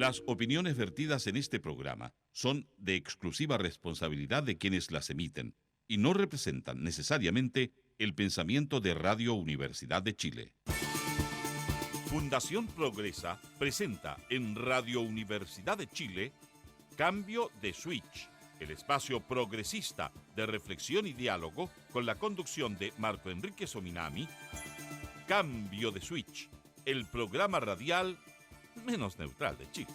Las opiniones vertidas en este programa son de exclusiva responsabilidad de quienes las emiten y no representan necesariamente el pensamiento de Radio Universidad de Chile. Fundación Progresa presenta en Radio Universidad de Chile Cambio de Switch, el espacio progresista de reflexión y diálogo con la conducción de Marco Enrique Sominami. Cambio de Switch, el programa radial menos neutral de Chile.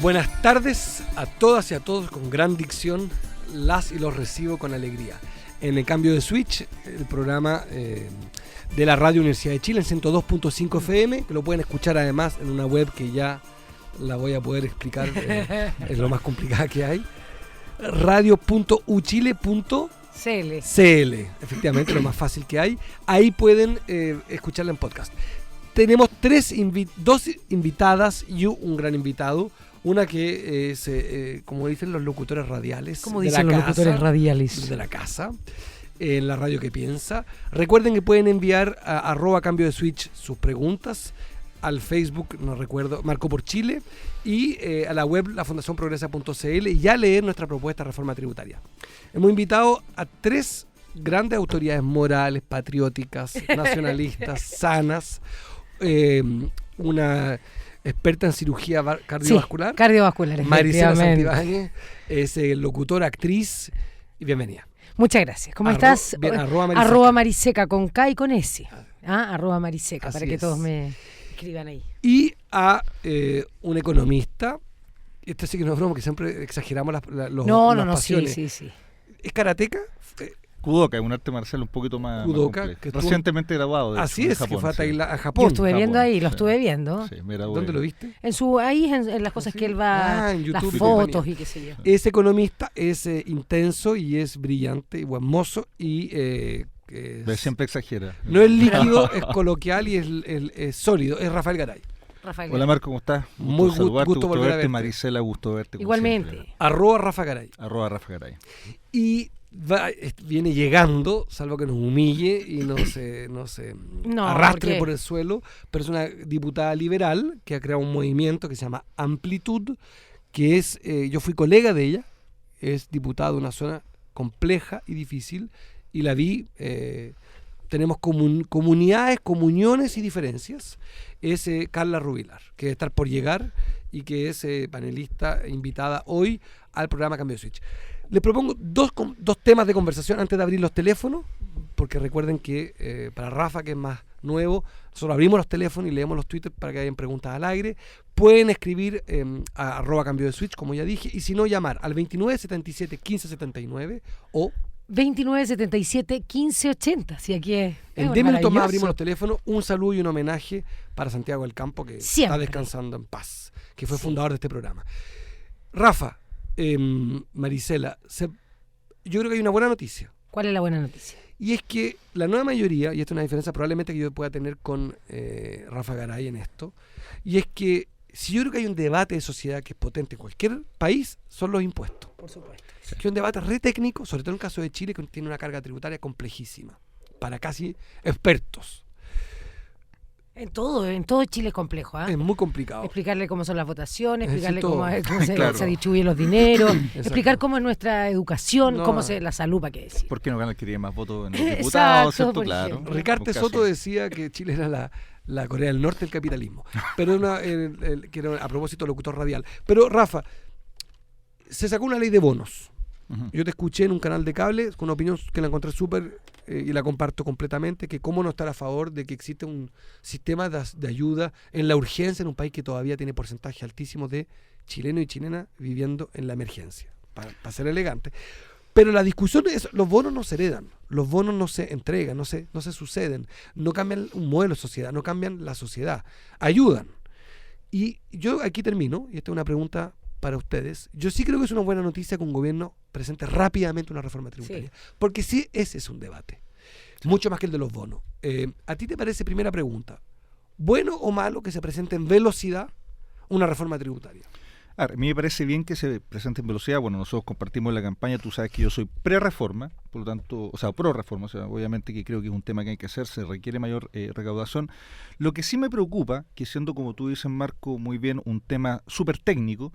Buenas tardes a todas y a todos con gran dicción. Las y los recibo con alegría. En el Cambio de Switch, el programa de la Radio Universidad de Chile en 102.5 FM, que lo pueden escuchar además en una web que ya la voy a poder explicar, es lo más complicada que hay. radio.uchile.cl, efectivamente, lo más fácil que hay. Ahí pueden escucharla en podcast. Tenemos dos invitadas y un gran invitado. Una que es, como dicen los locutores radiales. ¿Cómo dicen los locutores radiales? De la casa, en la radio que piensa. Recuerden que pueden enviar a @cambio de switch sus preguntas al Facebook, no recuerdo, Marco por Chile, y a la web lafundacionprogresa.cl y ya leer nuestra propuesta de reforma tributaria. Hemos invitado a 3 grandes autoridades morales, patrióticas, nacionalistas, sanas, una experta en cirugía cardiovascular. Sí, cardiovascular, Marisela Santibáñez, es locutora, actriz, y bienvenida. Muchas gracias. ¿Cómo estás? Bien, @Mariseca con K y con S. @Mariseca, para que todos me escriban ahí. Y a un economista. Esto sí que no es broma, que siempre exageramos las pasiones. Sí. ¿Es karateca? Kudoka, es un arte marcial un poquito más Kudoka, que recientemente graduado. Así es, Japón, que fue a Japón. Yo estuve viendo ahí, lo estuve viendo. Sí, ¿Dónde lo viste? En las cosas que él va, en YouTube, las fotos y qué sé yo. Es economista, es intenso y es brillante y buen mozo y siempre exagera. No es líquido, es coloquial y es sólido. Es Rafael Garay. Hola Marco, ¿cómo estás? Muy gusto volver a verte. Marisela, gusto verte. Igualmente. @Rafa Garay. @Rafa Garay. Y viene llegando, salvo que nos humille y nos arrastre por el suelo, pero es una diputada liberal que ha creado un movimiento que se llama Amplitud, que es, yo fui colega de ella, es diputada de una zona compleja y difícil, y la vi, tenemos comunidades, comuniones y diferencias. Es Carla Rubilar, que debe estar por llegar y que es panelista invitada hoy al programa Cambio de Switch. Les propongo dos temas de conversación antes de abrir los teléfonos, porque recuerden que para Rafa, que es más nuevo, nosotros abrimos los teléfonos y leemos los twitters para que hayan preguntas al aire. Pueden escribir a @cambio de switch, como ya dije, y si no, llamar al 2977 1579 o 2977 1580. Si aquí es en 10 minutos más abrimos los teléfonos. Un saludo y un homenaje para Santiago del Campo, que está descansando en paz, que fue fundador de este programa. Rafa, Marisela, yo creo que hay una buena noticia. ¿Cuál es la buena noticia? Y es que la nueva mayoría, y esta es una diferencia probablemente que yo pueda tener con Rafa Garay en esto, y es que si yo creo que hay un debate de sociedad que es potente en cualquier país, son los impuestos. Por supuesto. Sí. Que es un debate re técnico, sobre todo en el caso de Chile, que tiene una carga tributaria complejísima, para casi expertos. En todo Chile es complejo, Es muy complicado. Explicarle cómo son las votaciones, explicarle cómo claro. se distribuyen los dineros, explicar cómo es nuestra educación, cómo es la salud, para qué decir. ¿Por qué no gana el que tiene más votos en los diputados? Exacto, Claro. Ricardo Soto decía que Chile era la Corea del Norte del capitalismo. Pero que era a propósito locutor radial. Pero Rafa, se sacó una ley de bonos. Uh-huh. Yo te escuché en un canal de cable con una opinión que la encontré súper y la comparto completamente, que cómo no estar a favor de que existe un sistema de ayuda en la urgencia en un país que todavía tiene porcentaje altísimo de chilenos y chilenas viviendo en la emergencia, para ser elegante. Pero la discusión es, los bonos no se heredan, los bonos no se entregan, no se suceden, no cambian un modelo de sociedad, no cambian la sociedad, ayudan. Y yo aquí termino, y esta es una pregunta para ustedes. Yo sí creo que es una buena noticia que un gobierno presente rápidamente una reforma tributaria, porque sí, ese es un debate, mucho más que el de los bonos. ¿A ti te parece, primera pregunta, bueno o malo que se presente en velocidad una reforma tributaria? A mí me parece bien que se presente en velocidad. Bueno, nosotros compartimos la campaña, tú sabes que yo soy pre-reforma, por lo tanto, o sea, pro-reforma, o sea, obviamente que creo que es un tema que hay que hacer, se requiere mayor recaudación. Lo que sí me preocupa, que siendo, como tú dices, Marco, muy bien, un tema súper técnico,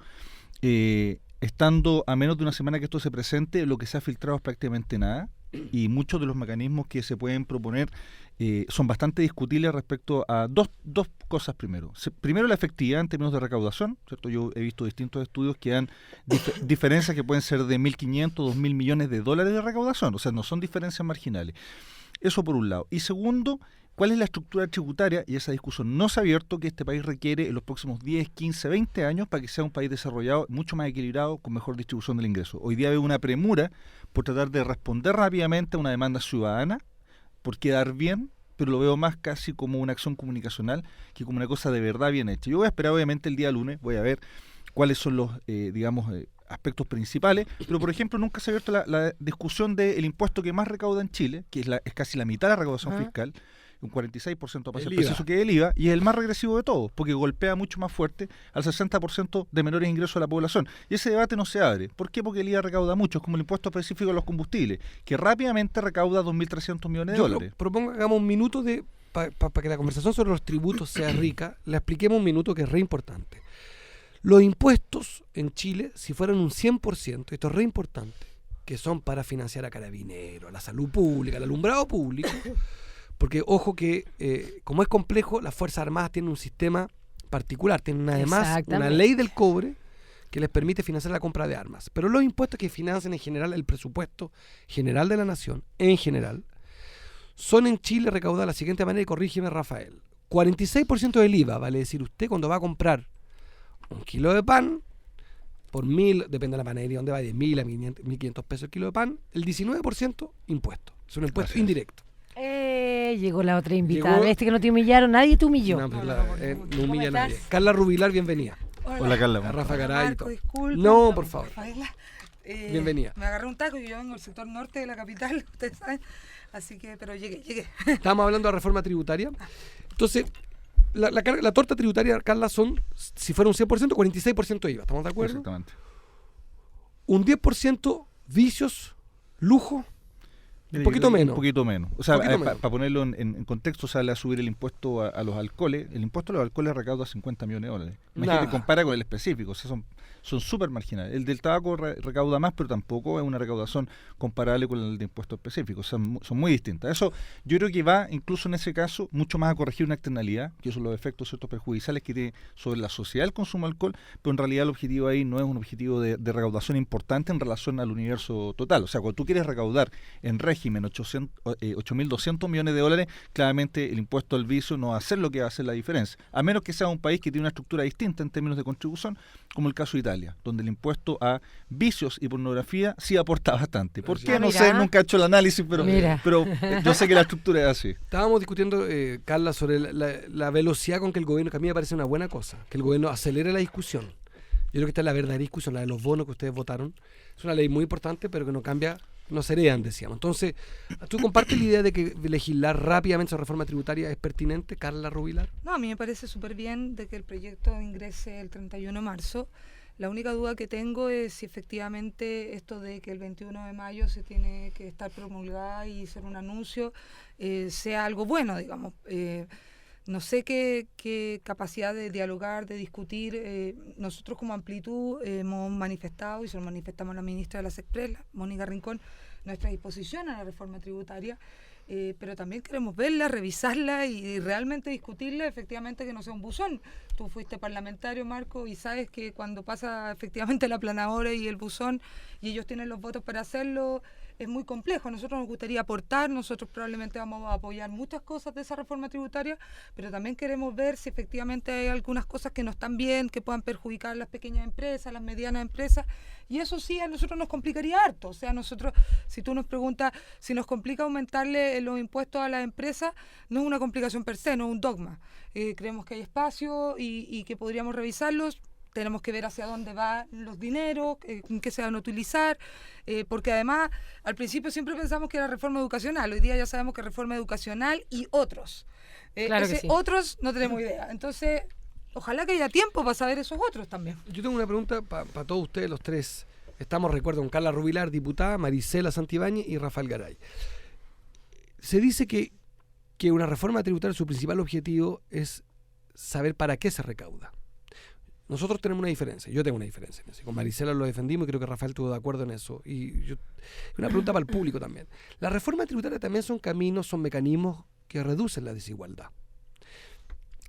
estando a menos de una semana que esto se presente, lo que se ha filtrado es prácticamente nada, y muchos de los mecanismos que se pueden proponer son bastante discutibles respecto a dos cosas primero. Primero, la efectividad en términos de recaudación, ¿cierto? Yo he visto distintos estudios que dan diferencias que pueden ser de 1.500, 2.000 millones de dólares de recaudación, o sea, no son diferencias marginales. Eso por un lado. Y segundo, ¿cuál es la estructura tributaria? Y esa discusión no se ha abierto, que este país requiere en los próximos 10, 15, 20 años para que sea un país desarrollado, mucho más equilibrado, con mejor distribución del ingreso. Hoy día veo una premura por tratar de responder rápidamente a una demanda ciudadana, por quedar bien, pero lo veo más casi como una acción comunicacional que como una cosa de verdad bien hecha. Yo voy a esperar obviamente el día lunes, voy a ver cuáles son los, aspectos principales, pero por ejemplo nunca se ha abierto la discusión del impuesto que más recauda en Chile, que es casi la mitad de la recaudación fiscal, un 46% para ser preciso, que es el IVA, y es el más regresivo de todos, porque golpea mucho más fuerte al 60% de menores ingresos de la población. Y ese debate no se abre. ¿Por qué? Porque el IVA recauda mucho, es como el impuesto específico a los combustibles, que rápidamente recauda 2.300 millones de dólares. Propongo que hagamos un minuto para que la conversación sobre los tributos sea rica, le expliquemos un minuto que es re importante. Los impuestos en Chile, si fueran un 100%, esto es re importante, que son para financiar a Carabineros, a la salud pública, al alumbrado público, porque ojo que como es complejo, las Fuerzas Armadas tienen un sistema particular, tienen además una ley del cobre que les permite financiar la compra de armas. Pero los impuestos que financian en general el presupuesto general de la nación, en general, son en Chile recaudados de la siguiente manera, y corrígeme, Rafael. 46% del IVA, vale decir, usted cuando va a comprar un kilo de pan, por 1.000, depende de la panadería donde va, de 1.000 a 1.500 pesos el kilo de pan, el 19% impuesto. Es un impuesto indirecto. Llegó la otra invitada. ¿Viste que no te humillaron? Nadie te humilló. No, no humilla a nadie. Carla Rubilar, bienvenida. Hola Carla. A Rafa Garay. Marco, disculpa, no, por favor. Bienvenida. Me agarré un taco y yo vengo del sector norte de la capital, ustedes saben. Así que, pero llegué. Estamos hablando de reforma tributaria. Entonces, la torta tributaria, Carla, son, si fuera un 100%, 46% IVA. ¿Estamos de acuerdo? Exactamente. Un 10% vicios, lujo. Un poquito menos. Un poquito menos. O sea, para ponerlo en contexto, sale a subir el impuesto a los alcoholes. El impuesto a los alcoholes recauda 50 millones de dólares. Imagínate, compara con el específico. O sea, son súper marginales. El del tabaco recauda más, pero tampoco es una recaudación comparable con el de impuesto específico. O sea, son muy distintas. Eso yo creo que va, incluso en ese caso, mucho más a corregir una externalidad, que son los efectos ciertos perjudiciales que tiene sobre la sociedad el consumo de alcohol, pero en realidad el objetivo ahí no es un objetivo de recaudación importante en relación al universo total. O sea, cuando tú quieres recaudar en régimen 8.200 millones de dólares, claramente el impuesto al vicio no va a hacer lo que va a hacer la diferencia, a menos que sea un país que tiene una estructura distinta en términos de contribución, como el caso de Italia, donde el impuesto a vicios y pornografía sí aporta bastante. ¿Por qué? No sé, nunca he hecho el análisis, pero yo sé que la estructura es así. Estábamos discutiendo, Carla, sobre la velocidad con que el gobierno, que a mí me parece una buena cosa, que el gobierno acelere la discusión. Yo creo que esta es la verdadera discusión, la de los bonos que ustedes votaron. Es una ley muy importante, pero que no cambia, no se heredan, decíamos. Entonces, ¿tú compartes la idea de que legislar rápidamente esa reforma tributaria es pertinente, Carla Rubilar? No, a mí me parece súper bien de que el proyecto ingrese el 31 de marzo. La única duda que tengo es si efectivamente esto de que el 21 de mayo se tiene que estar promulgada y ser un anuncio sea algo bueno, digamos. No sé qué capacidad de dialogar, de discutir. Nosotros como Amplitud hemos manifestado, y se lo manifestamos a la ministra de las Express, Mónica Rincón, nuestra disposición a la reforma tributaria, pero también queremos verla, revisarla y realmente discutirla, efectivamente que no sea un buzón. Tú fuiste parlamentario, Marco, y sabes que cuando pasa efectivamente la planadora y el buzón y ellos tienen los votos para hacerlo, es muy complejo. A nosotros nos gustaría aportar, nosotros probablemente vamos a apoyar muchas cosas de esa reforma tributaria, pero también queremos ver si efectivamente hay algunas cosas que no están bien, que puedan perjudicar a las pequeñas empresas, a las medianas empresas, y eso sí a nosotros nos complicaría harto. O sea, nosotros, si tú nos preguntas si nos complica aumentarle los impuestos a las empresas, no es una complicación per se, no es un dogma. Creemos que hay espacio y que podríamos revisarlos. Tenemos que ver hacia dónde van los dineros, en qué se van a utilizar, porque además al principio siempre pensamos que era reforma educacional, hoy día ya sabemos que es reforma educacional y otros. Claro que sí. Otros no tenemos idea. Entonces, Ojalá que haya tiempo para saber esos otros también. Yo tengo una pregunta para todos ustedes, los tres. Estamos, recuerdo, con Carla Rubilar, diputada, Marisela Santibáñez y Rafael Garay. Se dice que una reforma tributaria, su principal objetivo es saber para qué se recauda. Nosotros tenemos una diferencia, yo tengo una diferencia en eso. Con Marisela lo defendimos y creo que Rafael estuvo de acuerdo en eso. Una pregunta para el público también. ¿La reforma tributaria también son caminos, son mecanismos que reducen la desigualdad?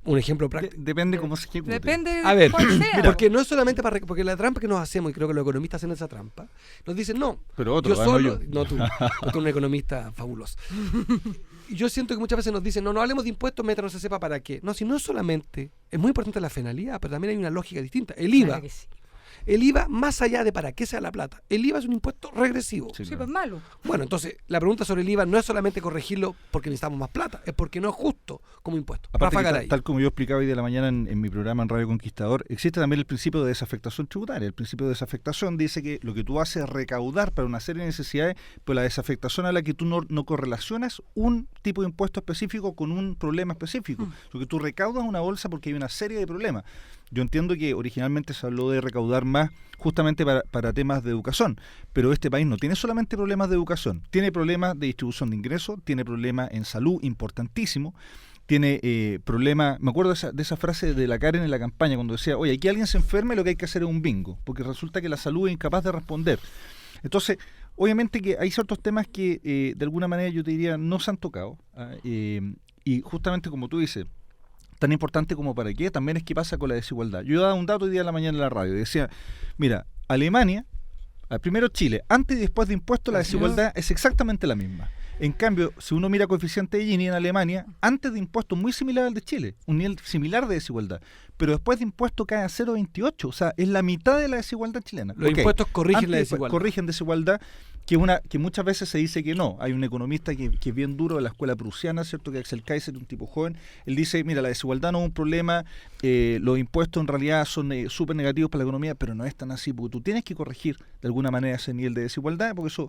Un ejemplo práctico. Depende cómo se ejecute. Depende A ver, cuál sea. porque no es solamente porque la trampa que nos hacemos, y creo que los economistas hacen esa trampa, nos dicen, no, Pero otro, yo solo, yo. no tú eres un economista fabuloso. Y yo siento que muchas veces nos dicen, no hablemos de impuestos mientras no se sepa para qué. No, si no es solamente, es muy importante la finalidad, pero también hay una lógica distinta. El IVA, Claro que sí. el IVA, más allá de para qué sea la plata, el IVA es un impuesto regresivo. Sí, Sí, claro. pues malo. Bueno, entonces, la pregunta sobre el IVA no es solamente corregirlo porque necesitamos más plata, es porque no es justo como impuesto. Aparte Rafa que Garay. tal como yo explicaba hoy de la mañana en mi programa en Radio Conquistador, existe también el principio de desafectación tributaria. El principio de desafectación dice que lo que tú haces es recaudar para una serie de necesidades, pero la desafectación a la que tú no correlacionas un tipo de impuesto específico con un problema específico. Lo que tú recaudas una bolsa porque hay una serie de problemas. Yo entiendo que originalmente se habló de recaudar más justamente para temas de educación, pero este país no tiene solamente problemas de educación, tiene problemas de distribución de ingresos, tiene problemas en salud importantísimo, tiene problemas, me acuerdo de esa frase de la Karen en la campaña cuando decía, oye, aquí alguien se enferma y lo que hay que hacer es un bingo, porque resulta que la salud es incapaz de responder. Entonces, obviamente que hay ciertos temas que de alguna manera yo te diría no se han tocado, y justamente como tú dices, tan importante como para qué, también es qué pasa con la desigualdad. Yo daba un dato hoy día en la mañana en la radio, decía, mira, Alemania, primero Chile, antes y después de impuestos la desigualdad es exactamente la misma. En cambio, si uno mira coeficiente de Gini en Alemania, antes de impuestos muy similar al de Chile, un nivel similar de desigualdad, pero después de impuestos cae a 0,28, o sea, es la mitad de la desigualdad chilena. Los impuestos corrigen Antes la y desigualdad. Corrigen desigualdad, que muchas veces se dice que no. Hay un economista que es bien duro de la escuela prusiana, ¿cierto? Que Axel Kaiser, un tipo joven, él dice, mira, la desigualdad no es un problema, los impuestos en realidad son súper negativos para la economía, pero no es tan así, porque tú tienes que corregir de alguna manera ese nivel de desigualdad, porque eso,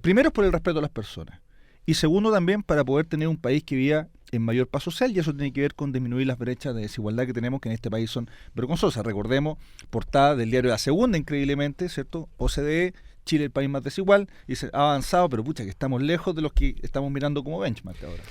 primero es por el respeto a las personas, y segundo también para poder tener un país que viva en mayor paz social, y eso tiene que ver con disminuir las brechas de desigualdad que tenemos, que en este país son vergonzosas. Recordemos, portada del diario La Segunda, increíblemente, ¿cierto? OCDE, Chile el país más desigual, y se ha avanzado, pero pucha, que estamos lejos de los que estamos mirando como benchmark ahora.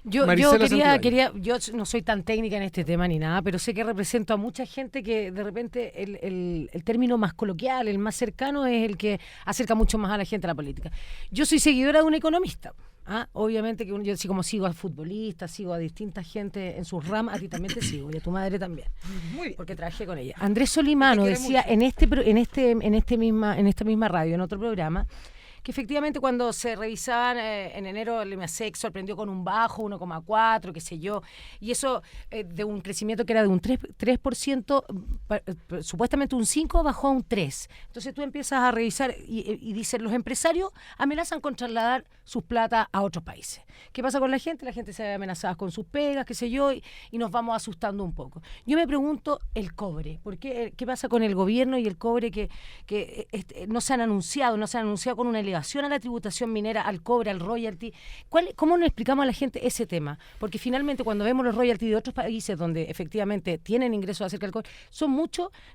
Yo Marisela yo no soy tan técnica en este tema ni nada, pero sé que represento a mucha gente que de repente el término más coloquial, el más cercano es el que acerca mucho más a la gente a la política. Yo soy seguidora de un economista. Obviamente que yo sí, como sigo a futbolistas, sigo a distinta gente en sus ramas, a ti también te sigo y a tu madre también, Muy bien. porque trabajé con ella. Andrés Solimano Te quiere decía mucho. en esta misma radio, en otro programa, que efectivamente cuando se revisaban en enero el IMASEC sorprendió con un bajo, 1,4, qué sé yo, y eso de un crecimiento que era de un 3%, supuestamente un 5 bajó a un 3. Entonces tú empiezas a revisar y dicen, los empresarios amenazan con trasladar sus plata a otros países. ¿Qué pasa con la gente? La gente se ve amenazada con sus pegas, qué sé yo, y nos vamos asustando un poco. Yo me pregunto el cobre, ¿qué pasa con el gobierno y el cobre que no se han anunciado con una elevación a la tributación minera, al cobre, al royalty? ¿Cómo nos explicamos a la gente ese tema? Porque finalmente cuando vemos los royalties de otros países donde efectivamente tienen ingresos acerca del cobre,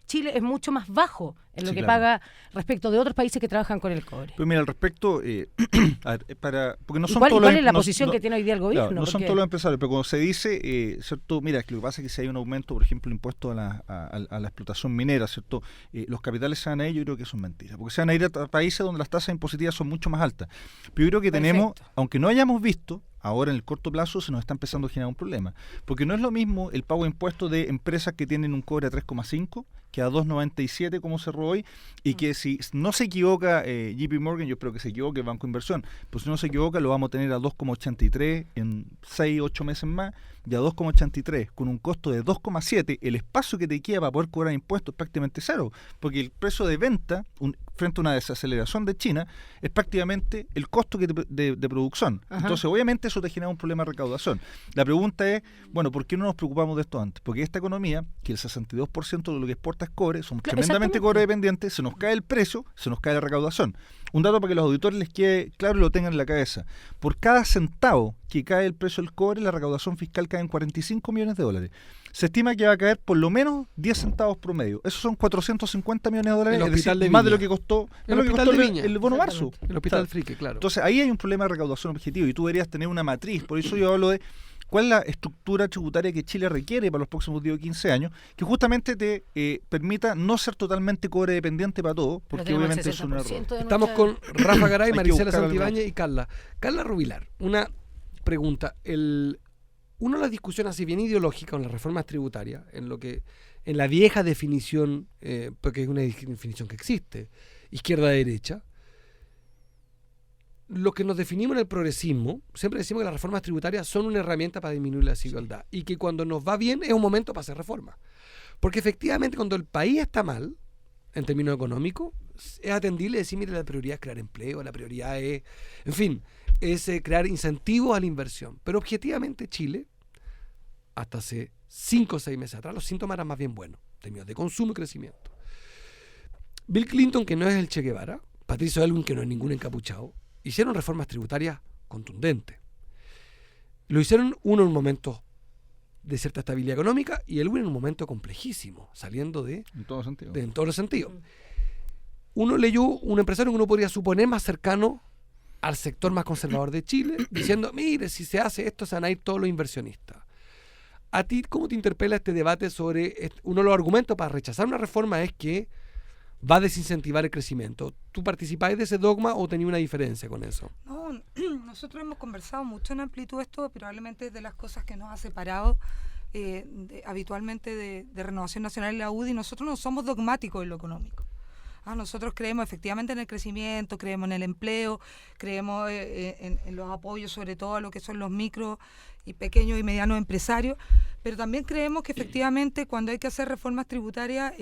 Chile es mucho más bajo en lo que paga respecto de otros países que trabajan con el cobre. Pues mira, al respecto, porque no son ¿Cuál todos los es la posición que tiene hoy día el gobierno? Claro, no son todos los empresarios, pero cuando se dice, ¿cierto? Mira, que lo que pasa es que si hay un aumento, por ejemplo, el impuesto a la explotación minera, ¿cierto? Los capitales se van a ir, yo creo que eso es mentira, porque se van a ir a países donde las tasas impositivas son mucho más altas. Pero yo creo que tenemos, aunque no hayamos visto, ahora en el corto plazo se nos está empezando a generar un problema, porque no es lo mismo el pago de impuestos de empresas que tienen un cobre a 3,5 que a 2,97 como cerró hoy, y que si no se equivoca JP Morgan, yo espero que se equivoque el Banco de Inversión, pues si no se equivoca lo vamos a tener a 2,83 en 6-8 meses más, y a 2,83 con un costo de 2,7, el espacio que te queda para poder cobrar impuestos es prácticamente cero, porque el precio de venta frente a una desaceleración de China es prácticamente el costo de producción. Ajá. Entonces obviamente eso te genera un problema de recaudación. La pregunta es, bueno, ¿por qué no nos preocupamos de esto antes? Porque esta economía, que el 62% de lo que exporta es cobre, somos Claro, tremendamente exactamente. cobre dependientes, se nos cae el precio, se nos cae la recaudación. Un dato para que los auditores les quede claro y lo tengan en la cabeza. Por cada centavo que cae el precio del cobre, la recaudación fiscal cae en 45 millones de dólares. Se estima que va a caer por lo menos 10 centavos promedio. Esos son 450 millones de dólares, El es decir, hospital de más de Viña. lo que costó, El más lo que hospital costó de el, Viña. el bono marzo. Exactamente. El hospital Claro. Frique, claro. Entonces ahí hay un problema de recaudación objetivo y tú deberías tener una matriz. Por eso yo hablo de cuál es la estructura tributaria que Chile requiere para los próximos 10 o 15 años, que justamente te permita no ser totalmente cobre dependiente para todo, Pero porque tenemos el obviamente es un error. 60% de Estamos nuestra- con Rafa Garay, Hay que Maricela buscar algo. Santibáñez y Carla. Carla Rubilar, una pregunta. Una de las discusiones así bien ideológicas con las reformas tributarias, en la vieja definición, porque es una definición que existe, izquierda-derecha, los que nos definimos en el progresismo, siempre decimos que las reformas tributarias son una herramienta para disminuir la desigualdad y que cuando nos va bien es un momento para hacer reformas. Porque efectivamente cuando el país está mal, en términos económicos, es atendible decir, mire, la prioridad es crear empleo, la prioridad es, en fin, es crear incentivos a la inversión. Pero objetivamente Chile, hasta hace 5 o 6 meses atrás, los síntomas eran más bien buenos, en términos de consumo y crecimiento. Bill Clinton, que no es el Che Guevara, Patricio Aylwin, que no es ningún encapuchado, hicieron reformas tributarias contundentes. Lo hicieron uno en un momento de cierta estabilidad económica y Aylwin en un momento complejísimo, saliendo En todo sentido. en todos los sentidos. Uno leyó un empresario que uno podría suponer más cercano al sector más conservador de Chile, diciendo, mire, si se hace esto se van a ir todos los inversionistas. ¿A ti cómo te interpela este debate sobre, uno de los argumentos para rechazar una reforma es que va a desincentivar el crecimiento? ¿Tú participáis de ese dogma o tenías una diferencia con eso? No, nosotros hemos conversado mucho en amplitud esto, probablemente es de las cosas que nos ha separado habitualmente de Renovación Nacional y la UDI. Nosotros no somos dogmáticos en lo económico. Nosotros creemos efectivamente en el crecimiento, creemos en el empleo, creemos en los apoyos sobre todo a lo que son los micro y pequeños y medianos empresarios, pero también creemos que efectivamente cuando hay que hacer reformas tributarias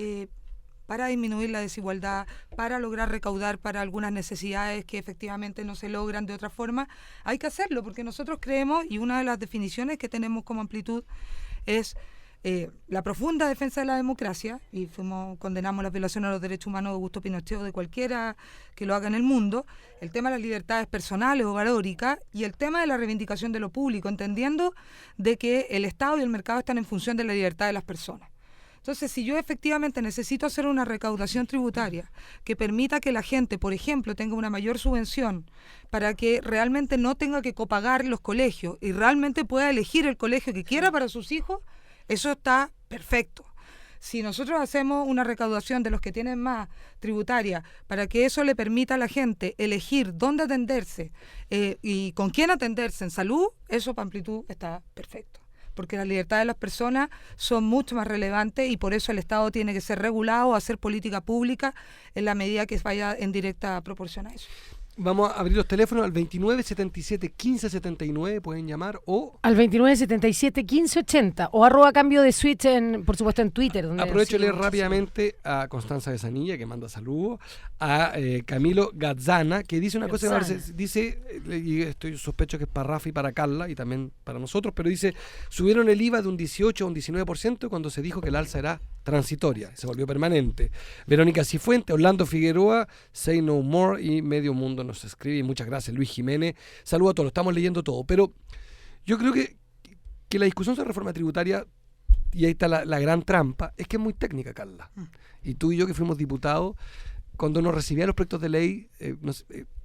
para disminuir la desigualdad, para lograr recaudar para algunas necesidades que efectivamente no se logran de otra forma, hay que hacerlo, porque nosotros creemos, y una de las definiciones que tenemos como amplitud es la profunda defensa de la democracia, y condenamos las violaciones a los derechos humanos de Augusto Pinochet o de cualquiera que lo haga en el mundo, el tema de las libertades personales o valóricas, y el tema de la reivindicación de lo público, entendiendo de que el Estado y el mercado están en función de la libertad de las personas. Entonces, si yo efectivamente necesito hacer una recaudación tributaria que permita que la gente, por ejemplo, tenga una mayor subvención para que realmente no tenga que copagar los colegios y realmente pueda elegir el colegio que quiera para sus hijos, eso está perfecto. Si nosotros hacemos una recaudación de los que tienen más tributaria para que eso le permita a la gente elegir dónde atenderse y con quién atenderse en salud, eso para amplitud está perfecto. Porque la libertad de las personas son mucho más relevantes y por eso el Estado tiene que ser regulado, hacer política pública en la medida que vaya en directa proporción a eso. Vamos a abrir los teléfonos al 2977-1579, pueden llamar, o Al 2977-1580 o @cambio de switch, por supuesto, en Twitter. Donde aprovecho de leer sigo rápidamente a Constanza de Zanilla, que manda saludos, a Camilo Gazzana, que dice una cosa que me parece, dice, y estoy sospecho que es para Rafa y para Carla, y también para nosotros, pero dice, subieron el IVA de un 18 a un 19% cuando se dijo que el alza era transitoria, se volvió permanente. Verónica Cifuente, Orlando Figueroa, Say No More y Medio Mundo nos escribe, y muchas gracias. Luis Jiménez, saludos a todos, lo estamos leyendo todo, pero yo creo que la discusión sobre reforma tributaria, y ahí está la gran trampa, es que es muy técnica, Carla. Y tú y yo que fuimos diputados, cuando nos recibían los proyectos de ley,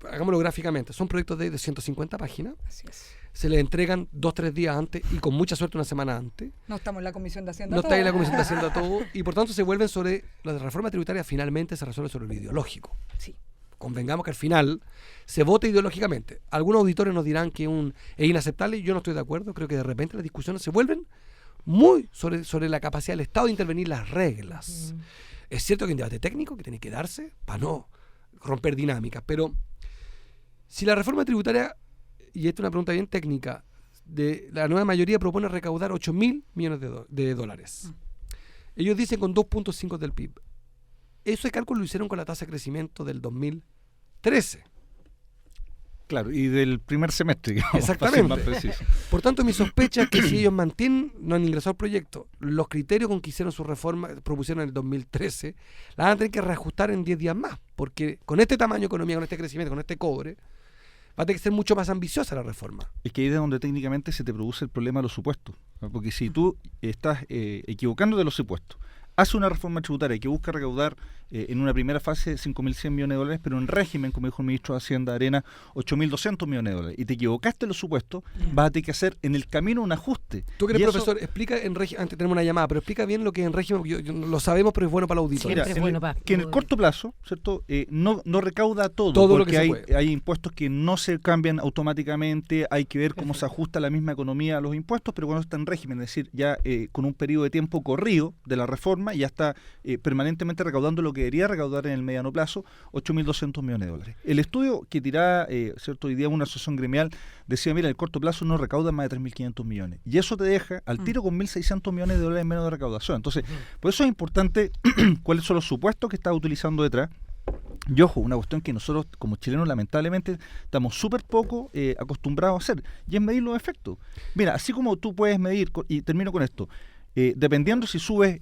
hagámoslo gráficamente, son proyectos de 150 páginas, Así es. se les entregan 2-3 días antes y con mucha suerte una semana antes. No estamos en la Comisión de Hacienda. No está en la Comisión de Hacienda todo, y por tanto se vuelven sobre, la reforma tributaria finalmente se resuelve sobre lo ideológico. Sí. Convengamos que al final se vota ideológicamente. Algunos auditores nos dirán que es inaceptable, y yo no estoy de acuerdo. Creo que de repente las discusiones se vuelven muy sobre la capacidad del Estado de intervenir las reglas. Es cierto que hay un debate técnico que tiene que darse para no romper dinámicas, pero si la reforma tributaria, y esta es una pregunta bien técnica, de la nueva mayoría propone recaudar 8.000 millones de dólares. Ellos dicen con 2.5 del PIB. Ese cálculo lo hicieron con la tasa de crecimiento del 2013, Claro, y del primer semestre. Digamos, Exactamente. para ser más preciso. Por tanto, mi sospecha es que si ellos no han ingresado al proyecto, los criterios con que hicieron su reforma, propusieron en el 2013, la van a tener que reajustar en 10 días más, porque con este tamaño de economía, con este crecimiento, con este cobre, va a tener que ser mucho más ambiciosa la reforma. Es que ahí es donde técnicamente se te produce el problema de los supuestos, ¿no? Porque si tú estás equivocando de los supuestos, hace una reforma tributaria que busca recaudar en una primera fase 5.100 millones de dólares, pero en régimen, como dijo el ministro de Hacienda Arena, 8.200 millones de dólares, y te equivocaste en los supuestos, vas a tener que hacer en el camino un ajuste. Tú que eres Y eso- profesor, explica en régimen, antes tenemos una llamada, pero explica bien lo que es en régimen, porque yo lo sabemos, pero es bueno para la auditoría. Siempre es bueno para que en el corto plazo, ¿cierto? No recauda todo Todo lo porque que se hay, puede. hay impuestos que no se cambian automáticamente, hay que ver cómo se ajusta la misma economía a los impuestos, pero cuando está en régimen, es decir, ya con un periodo de tiempo corrido de la reforma, ya está permanentemente recaudando lo que debería recaudar en el mediano plazo, 8.200 millones de dólares. El estudio que tiraba, ¿cierto? Hoy día una asociación gremial decía, mira, en el corto plazo no recauda más de 3.500 millones. Y eso te deja al tiro con 1.600 millones de dólares menos de recaudación. Entonces, por eso es importante cuáles son los supuestos que está utilizando detrás. Y ojo, una cuestión que nosotros como chilenos lamentablemente estamos súper poco acostumbrados a hacer, y es medir los efectos. Mira, así como tú puedes medir, y termino con esto, dependiendo si subes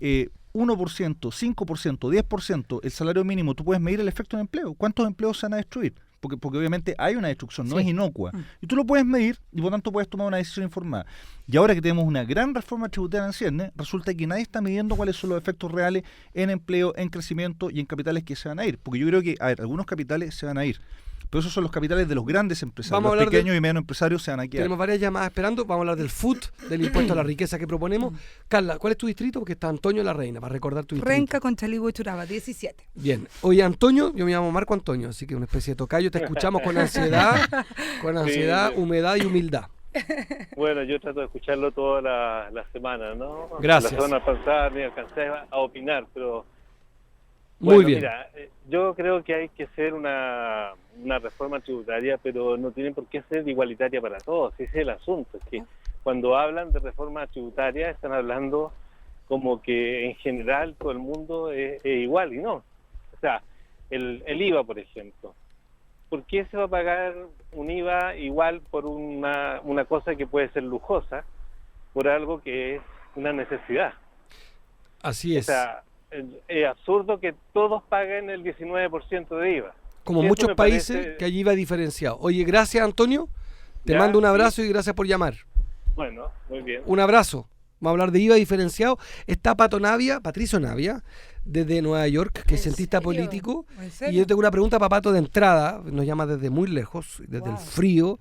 1%, 5%, 10% el salario mínimo, tú puedes medir el efecto en empleo. ¿Cuántos empleos se van a destruir? Porque obviamente hay una destrucción, no es inocua. Y tú lo puedes medir y por tanto puedes tomar una decisión informada. Y ahora que tenemos una gran reforma tributaria en ciernes, resulta que nadie está midiendo cuáles son los efectos reales en empleo, en crecimiento y en capitales que se van a ir. Porque yo creo que, algunos capitales se van a ir. Pero esos son los capitales de los grandes empresarios. Vamos a Los hablar pequeños y medianos empresarios se van a quedar. Tenemos varias llamadas esperando, vamos a hablar del FUT, del impuesto a la riqueza que proponemos. Carla, ¿cuál es tu distrito? Porque está Antonio La Reina, para recordar tu distrito. Renca, Conchalí, Huechuraba, 17. Bien. Oye, Antonio, yo me llamo Marco Antonio, así que una especie de tocayo, te escuchamos con ansiedad, Sí. humedad y humildad. Bueno, yo trato de escucharlo toda la semana, ¿no? Gracias. La semana pasada ni alcancé a opinar, pero... Muy Bueno, bien. mira, yo creo que hay que hacer una reforma tributaria, pero no tiene por qué ser igualitaria para todos. Ese es el asunto. Es que cuando hablan de reforma tributaria están hablando como que en general todo el mundo es igual, y no. O sea, el IVA, por ejemplo. ¿Por qué se va a pagar un IVA igual por una cosa que puede ser lujosa, por algo que es una necesidad? Así es. O sea, es absurdo que todos paguen el 19% de IVA. Como Eso muchos me países parece- que allí IVA diferenciado. Oye, gracias Antonio, te Ya, mando un sí. abrazo y gracias por llamar. Bueno, muy bien. Un abrazo. Vamos a hablar de IVA diferenciado. Está Patricio Navia, desde Nueva York, que es ¿En cientista serio? político. ¿En Y serio? yo tengo una pregunta para Pato de entrada, nos llama desde muy lejos, desde el Wow. frío,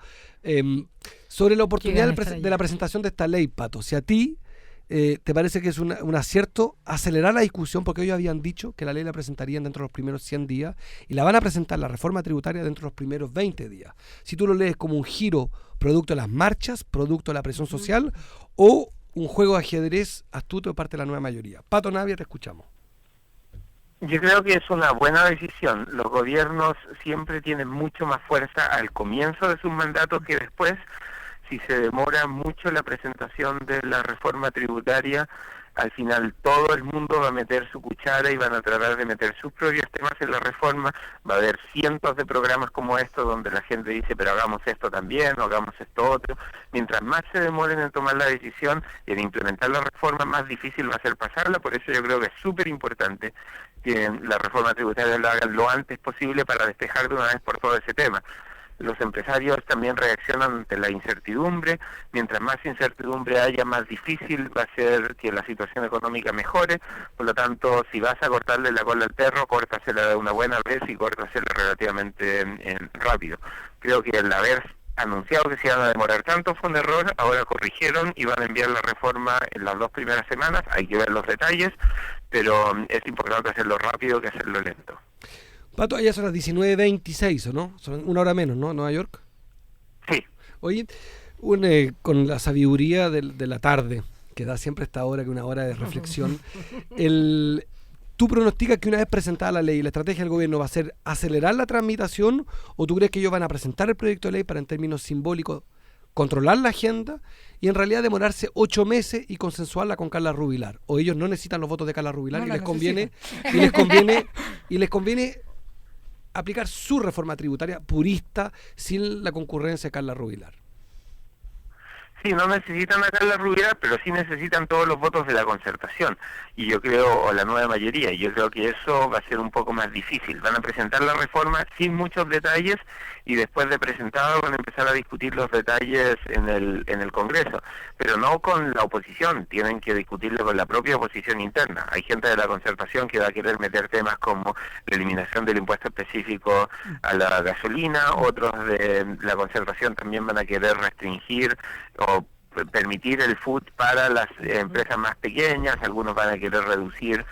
sobre la oportunidad ganas de estar de allá. la presentación de esta ley, Pato. Si a ti te parece que es un acierto acelerar la discusión, porque ellos habían dicho que la ley la presentarían dentro de los primeros 100 días y la van a presentar, la reforma tributaria, dentro de los primeros 20 días. Si tú lo lees como un giro producto de las marchas, producto de la presión social, o un juego de ajedrez astuto de parte de la nueva mayoría. Pato Navia, te escuchamos. Yo creo que es una buena decisión. Los gobiernos siempre tienen mucho más fuerza al comienzo de sus mandatos que después. Si se demora mucho la presentación de la reforma tributaria, al final todo el mundo va a meter su cuchara y van a tratar de meter sus propios temas en la reforma. Va a haber cientos de programas como estos donde la gente dice, pero hagamos esto también, o hagamos esto otro. Mientras más se demoren en tomar la decisión y en implementar la reforma, más difícil va a ser pasarla. Por eso yo creo que es súper importante que la reforma tributaria lo hagan lo antes posible para despejar de una vez por todo ese tema. Los empresarios también reaccionan ante la incertidumbre. Mientras más incertidumbre haya, más difícil va a ser que la situación económica mejore. Por lo tanto, si vas a cortarle la cola al perro, córtasela de una buena vez y córtasela relativamente rápido. Creo que el haber anunciado que se iban a demorar tanto fue un error. Ahora corrigieron y van a enviar la reforma en las 2 primeras semanas. Hay que ver los detalles, pero es importante hacerlo rápido que hacerlo lento. Pato, allá son las 19:26, ¿o no? Son una hora menos, ¿no? Nueva York. Sí. Oye, con la sabiduría de la tarde, que da siempre esta hora, que es una hora de reflexión, ¿tú pronosticas que una vez presentada la ley, la estrategia del gobierno va a ser acelerar la tramitación, o tú crees que ellos van a presentar el proyecto de ley para, en términos simbólicos, controlar la agenda y en realidad demorarse 8 meses y consensuarla con Carla Rubilar? ¿O ellos no necesitan los votos de Carla Rubilar No y la les conviene aplicar su reforma tributaria purista sin la concurrencia de Carla Rubilar. Sí, no necesitan a Carla Rubilar, pero sí necesitan todos los votos de la concertación, y yo creo, o la nueva mayoría, y yo creo que eso va a ser un poco más difícil. Van a presentar la reforma sin muchos detalles, y después de presentado van a empezar a discutir los detalles en el Congreso, pero no con la oposición, tienen que discutirlo con la propia oposición interna. Hay gente de la concertación que va a querer meter temas como la eliminación del impuesto específico a la gasolina, otros de la concertación también van a querer restringir o permitir el food para las empresas más pequeñas, algunos van a querer reducir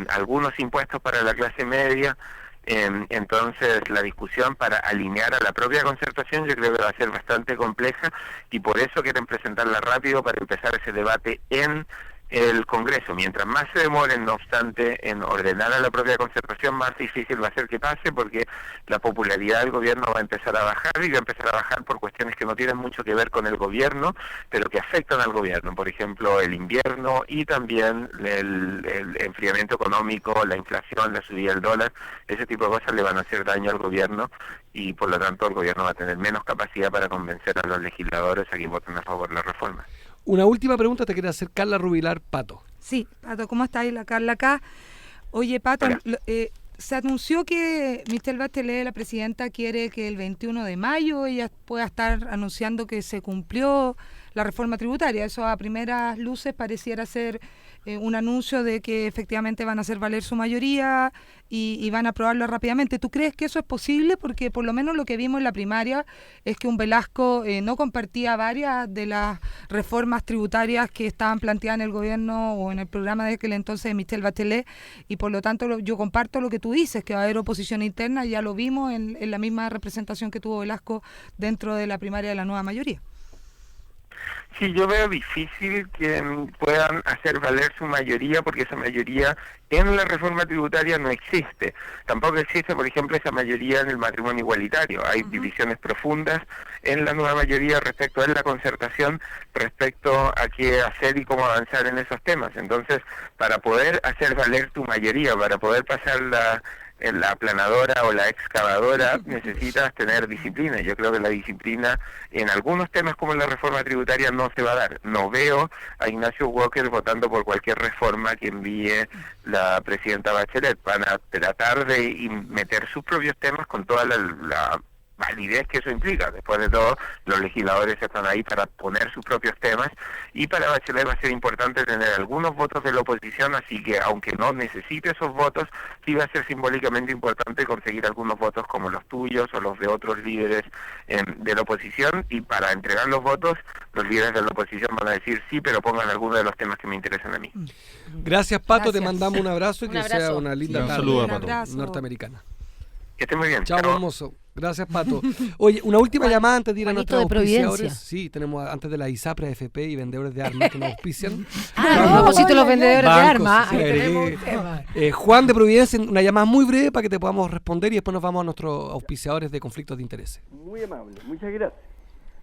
algunos impuestos para la clase media. Entonces la discusión para alinear a la propia concertación yo creo que va a ser bastante compleja, y por eso quieren presentarla rápido para empezar ese debate en el Congreso. Mientras más se demoren, no obstante, en ordenar a la propia concertación, más difícil va a ser que pase, porque la popularidad del gobierno va a empezar a bajar, y va a empezar a bajar por cuestiones que no tienen mucho que ver con el gobierno, pero que afectan al gobierno. Por ejemplo, el invierno y también el enfriamiento económico, la inflación, la subida del dólar, ese tipo de cosas le van a hacer daño al gobierno, y por lo tanto el gobierno va a tener menos capacidad para convencer a los legisladores a que voten a favor de la reforma. Una última pregunta te quiere hacer Carla Rubilar, Pato. Sí, Pato, ¿cómo está ahí la Carla acá? Oye, Pato, se anunció que Michelle Bachelet, la presidenta, quiere que el 21 de mayo ella pueda estar anunciando que se cumplió la reforma tributaria. Eso a primeras luces pareciera ser un anuncio de que efectivamente van a hacer valer su mayoría y van a aprobarlo rápidamente. ¿Tú crees que eso es posible? Porque por lo menos lo que vimos en la primaria es que un Velasco no compartía varias de las reformas tributarias que estaban planteadas en el gobierno o en el programa de aquel entonces de Michelle Bachelet, y por lo tanto yo comparto lo que tú dices, que va a haber oposición interna. Ya lo vimos en la misma representación que tuvo Velasco dentro de la primaria de la nueva mayoría. Sí, yo veo difícil que puedan hacer valer su mayoría, porque esa mayoría en la reforma tributaria no existe. Tampoco existe, por ejemplo, esa mayoría en el matrimonio igualitario. Hay divisiones profundas en la nueva mayoría respecto a la concertación, respecto a qué hacer y cómo avanzar en esos temas. Entonces, para poder hacer valer tu mayoría, para poder pasar la aplanadora o la excavadora, necesitas tener disciplina. Yo creo que la disciplina en algunos temas como la reforma tributaria no se va a dar. No veo a Ignacio Walker votando por cualquier reforma que envíe la presidenta Bachelet. Van a tratar de meter sus propios temas con toda la validez que eso implica. Después de todo, los legisladores están ahí para poner sus propios temas, y para Bachelet va a ser importante tener algunos votos de la oposición, así que aunque no necesite esos votos, sí va a ser simbólicamente importante conseguir algunos votos como los tuyos o los de otros líderes de la oposición, y para entregar los votos, los líderes de la oposición van a decir sí, pero pongan algunos de los temas que me interesan a mí. Gracias, Pato, Gracias. te mandamos un abrazo y Un que abrazo. sea una linda Un tarde saludo a Pato. norteamericana. Que estén muy bien. Chao, Chao. hermoso. Gracias, Pato. Oye, una última llamada antes de ir a Juanito nuestros de Providencia. auspiciadores. Sí, tenemos antes de la ISAPRE, AFP y vendedores de armas que nos auspician. A propósito de los vendedores de Bancos, armas, sí, ahí agregué. tenemos un tema. Juan de Providencia, una llamada muy breve para que te podamos responder y después nos vamos a nuestros auspiciadores de conflictos de intereses. Muy amable, muchas gracias.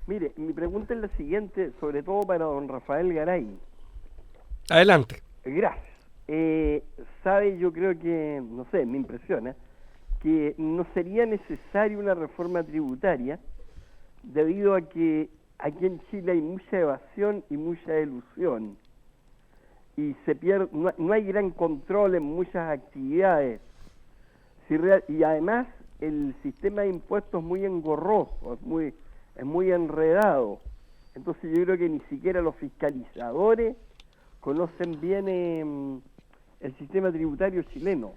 Mire, mi pregunta es la siguiente, sobre todo para don Rafael Garay. Adelante. Gracias. Sabe, yo creo que, no sé, me impresiona, que no sería necesaria una reforma tributaria debido a que aquí en Chile hay mucha evasión y mucha elusión. Y se pierde, no hay gran control en muchas actividades. Y además el sistema de impuestos es muy engorroso, es muy enredado. Entonces yo creo que ni siquiera los fiscalizadores conocen bien el sistema tributario chileno.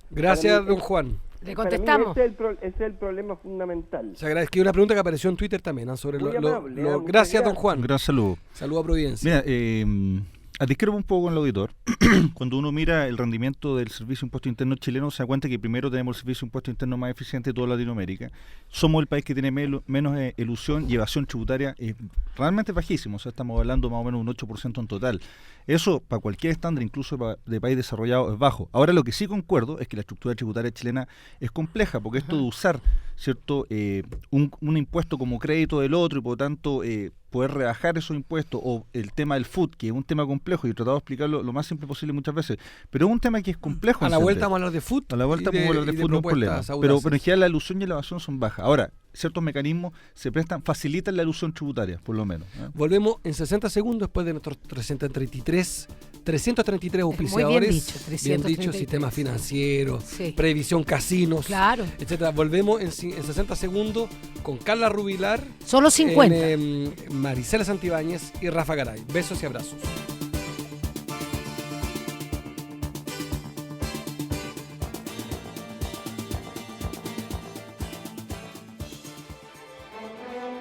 Gracias, Para mí, don Juan. Le Para mí contestamos. ese es el problema fundamental. Se agradece. Una pregunta que apareció en Twitter también, sobre Muy amable, muchas gracias, don gracias. Juan. Un gran saludo. Saludo a Providencia. Mira, discrepo un poco con el auditor. Cuando uno mira el rendimiento del Servicio de Impuesto Interno chileno, se da cuenta que primero tenemos el Servicio de Impuesto Interno más eficiente de toda Latinoamérica. Somos el país que tiene menos elusión y evasión tributaria, realmente bajísimo. O sea, estamos hablando más o menos un 8% en total. Eso, para cualquier estándar, incluso de país desarrollado, es bajo. Ahora, lo que sí concuerdo es que la estructura tributaria chilena es compleja, porque esto de usar, ¿cierto?, un impuesto como crédito del otro, y por lo tanto poder rebajar esos impuestos, o el tema del food, que es un tema complejo, y he tratado de explicarlo lo más simple posible muchas veces, pero es un tema que es complejo. A la vuelta vamos a hablar de food. A la vuelta vamos a hablar de food, no es problema. Pero en general la ilusión y la evasión son bajas. Ahora, ciertos mecanismos facilitan la ilusión tributaria, por lo menos. Volvemos en 60 segundos después de nuestros 333 auspiciadores. Muy bien dicho, Bien dicho, sistemas financieros, Sí. previsión casinos, Claro. etcétera. Volvemos en 60 segundos con Carla Rubilar, Solo 50. Marisela Santibáñez y Rafa Garay. Besos y abrazos.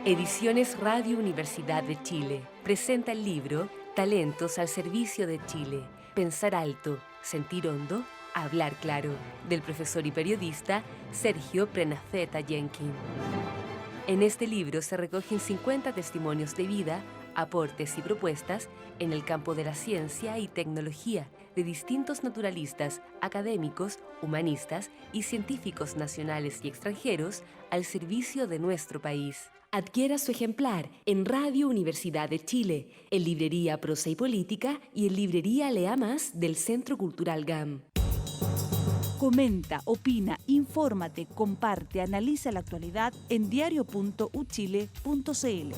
Ediciones Radio Universidad de Chile presenta el libro Talentos al servicio de Chile. Pensar alto, sentir hondo, hablar claro, del profesor y periodista Sergio Prenafeta Jenkin. En este libro se recogen 50 testimonios de vida, aportes y propuestas en el campo de la ciencia y tecnología de distintos naturalistas, académicos, humanistas y científicos nacionales y extranjeros al servicio de nuestro país. Adquiera su ejemplar en Radio Universidad de Chile, en Librería Prosa y Política y en Librería Lea Más del Centro Cultural GAM. Comenta, opina, infórmate, comparte, analiza la actualidad en diario.uchile.cl.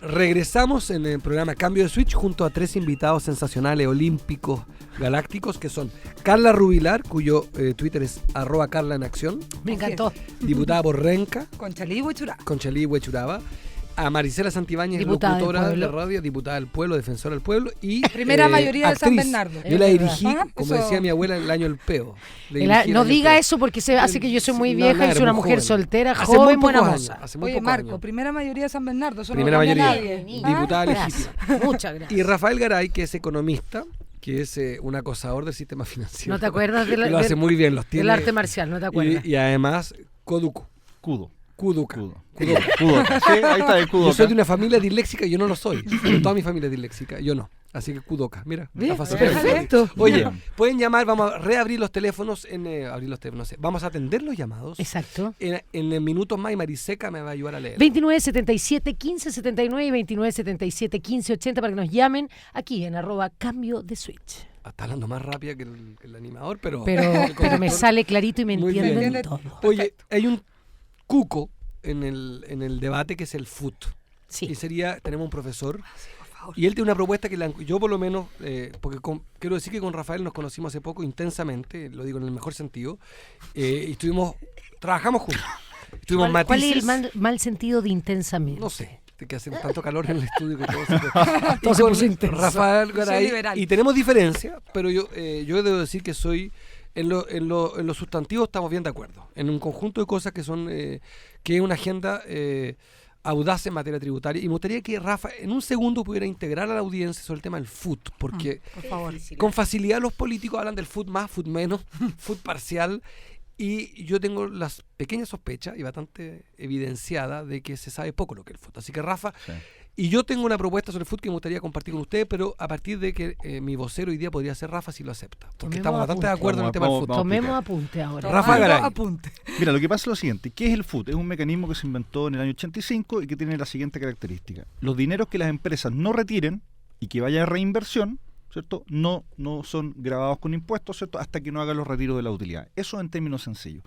Regresamos en el programa Cambio de Switch junto a 3 invitados sensacionales, olímpicos, galácticos, que son Carla Rubilar, cuyo Twitter es @Carla en acción. Me encantó. Diputada por Renca. Conchalí Huechuraba. Conchalí Huechuraba. A Marisela Santibáñez, Diputada locutora del de la pueblo. radio, diputada del pueblo, defensora del pueblo y Primera mayoría de San actriz. Bernardo. Yo la Es dirigí, verdad. como Eso- decía mi abuela, en el año del peo. Le dirigí el No año diga del peo. eso porque se hace que yo soy muy No, vieja nada, y soy una muy mujer joven. soltera, Hace muy joven, buena pocos moza. años, hace muy Oye, pocos Marco, años. primera mayoría de San Bernardo. Eso Primera no lo cambia mayoría. nadie. Diputada Gracias. legítima. Muchas gracias. Y Rafael Garay, que es economista, que es un acosador del sistema financiero. ¿No te acuerdas de Que lo hace muy bien, los tiene. del arte marcial? ¿No te acuerdas? Y además, Coduco. Kudo. Kuduka. Kudoka. Sí, ahí está el Kudoka. Yo soy de una familia disléxica y yo no lo soy. Pero toda mi familia es disléxica, yo no. Así que Kudoka, mira, Bien, está fácil. perfecto. Oye, Bien. pueden llamar, vamos a reabrir los teléfonos, vamos a atender los llamados. Exacto. En minutos más y Mariseca me va a ayudar a leer. 2977 1579 y 2977 1580 para que nos llamen aquí en @cambio de switch. Está hablando más rápida que el animador, pero... Pero me sale clarito y me Muy bien. entienden todo. Oye, hay un cuco en el debate que es el food. Sí. Y tenemos un profesor y él tiene una propuesta que yo por lo menos, porque quiero decir que con Rafael nos conocimos hace poco intensamente, lo digo en el mejor sentido, y trabajamos juntos. Tuvimos ¿Cuál es el matices, mal sentido de intensamente? no sé, de que hace tanto calor en el estudio que todo Todo se y con puso intenso. Rafael Soy Garay, liberal. y tenemos diferencias, pero yo debo decir que en lo sustantivo estamos bien de acuerdo, en un conjunto de cosas que son que es una agenda audaz en materia tributaria, y me gustaría que Rafa en un segundo pudiera integrar a la audiencia sobre el tema del food, porque Por favor. con facilidad los políticos hablan del food más, food menos, food parcial, y yo tengo las pequeñas sospechas y bastante evidenciada de que se sabe poco lo que es el food. Así que Rafa, Sí. y yo tengo una propuesta sobre el food que me gustaría compartir con ustedes, pero a partir de que mi vocero hoy día podría ser Rafa si lo acepta, porque Tomemos estamos bastante de apunte. acuerdo en el tema del Vamos, food. vamos. Tomemos explicar. apunte ahora. Rafa Tomando Garay. apunte. Mira, lo que pasa es lo siguiente. ¿Qué es el FUT? Es un mecanismo que se inventó en el año 85 y que tiene la siguiente característica. Los dineros que las empresas no retiren y que vaya a reinversión, ¿cierto? No son grabados con impuestos, ¿cierto? Hasta que no hagan los retiros de la utilidad. Eso en términos sencillos.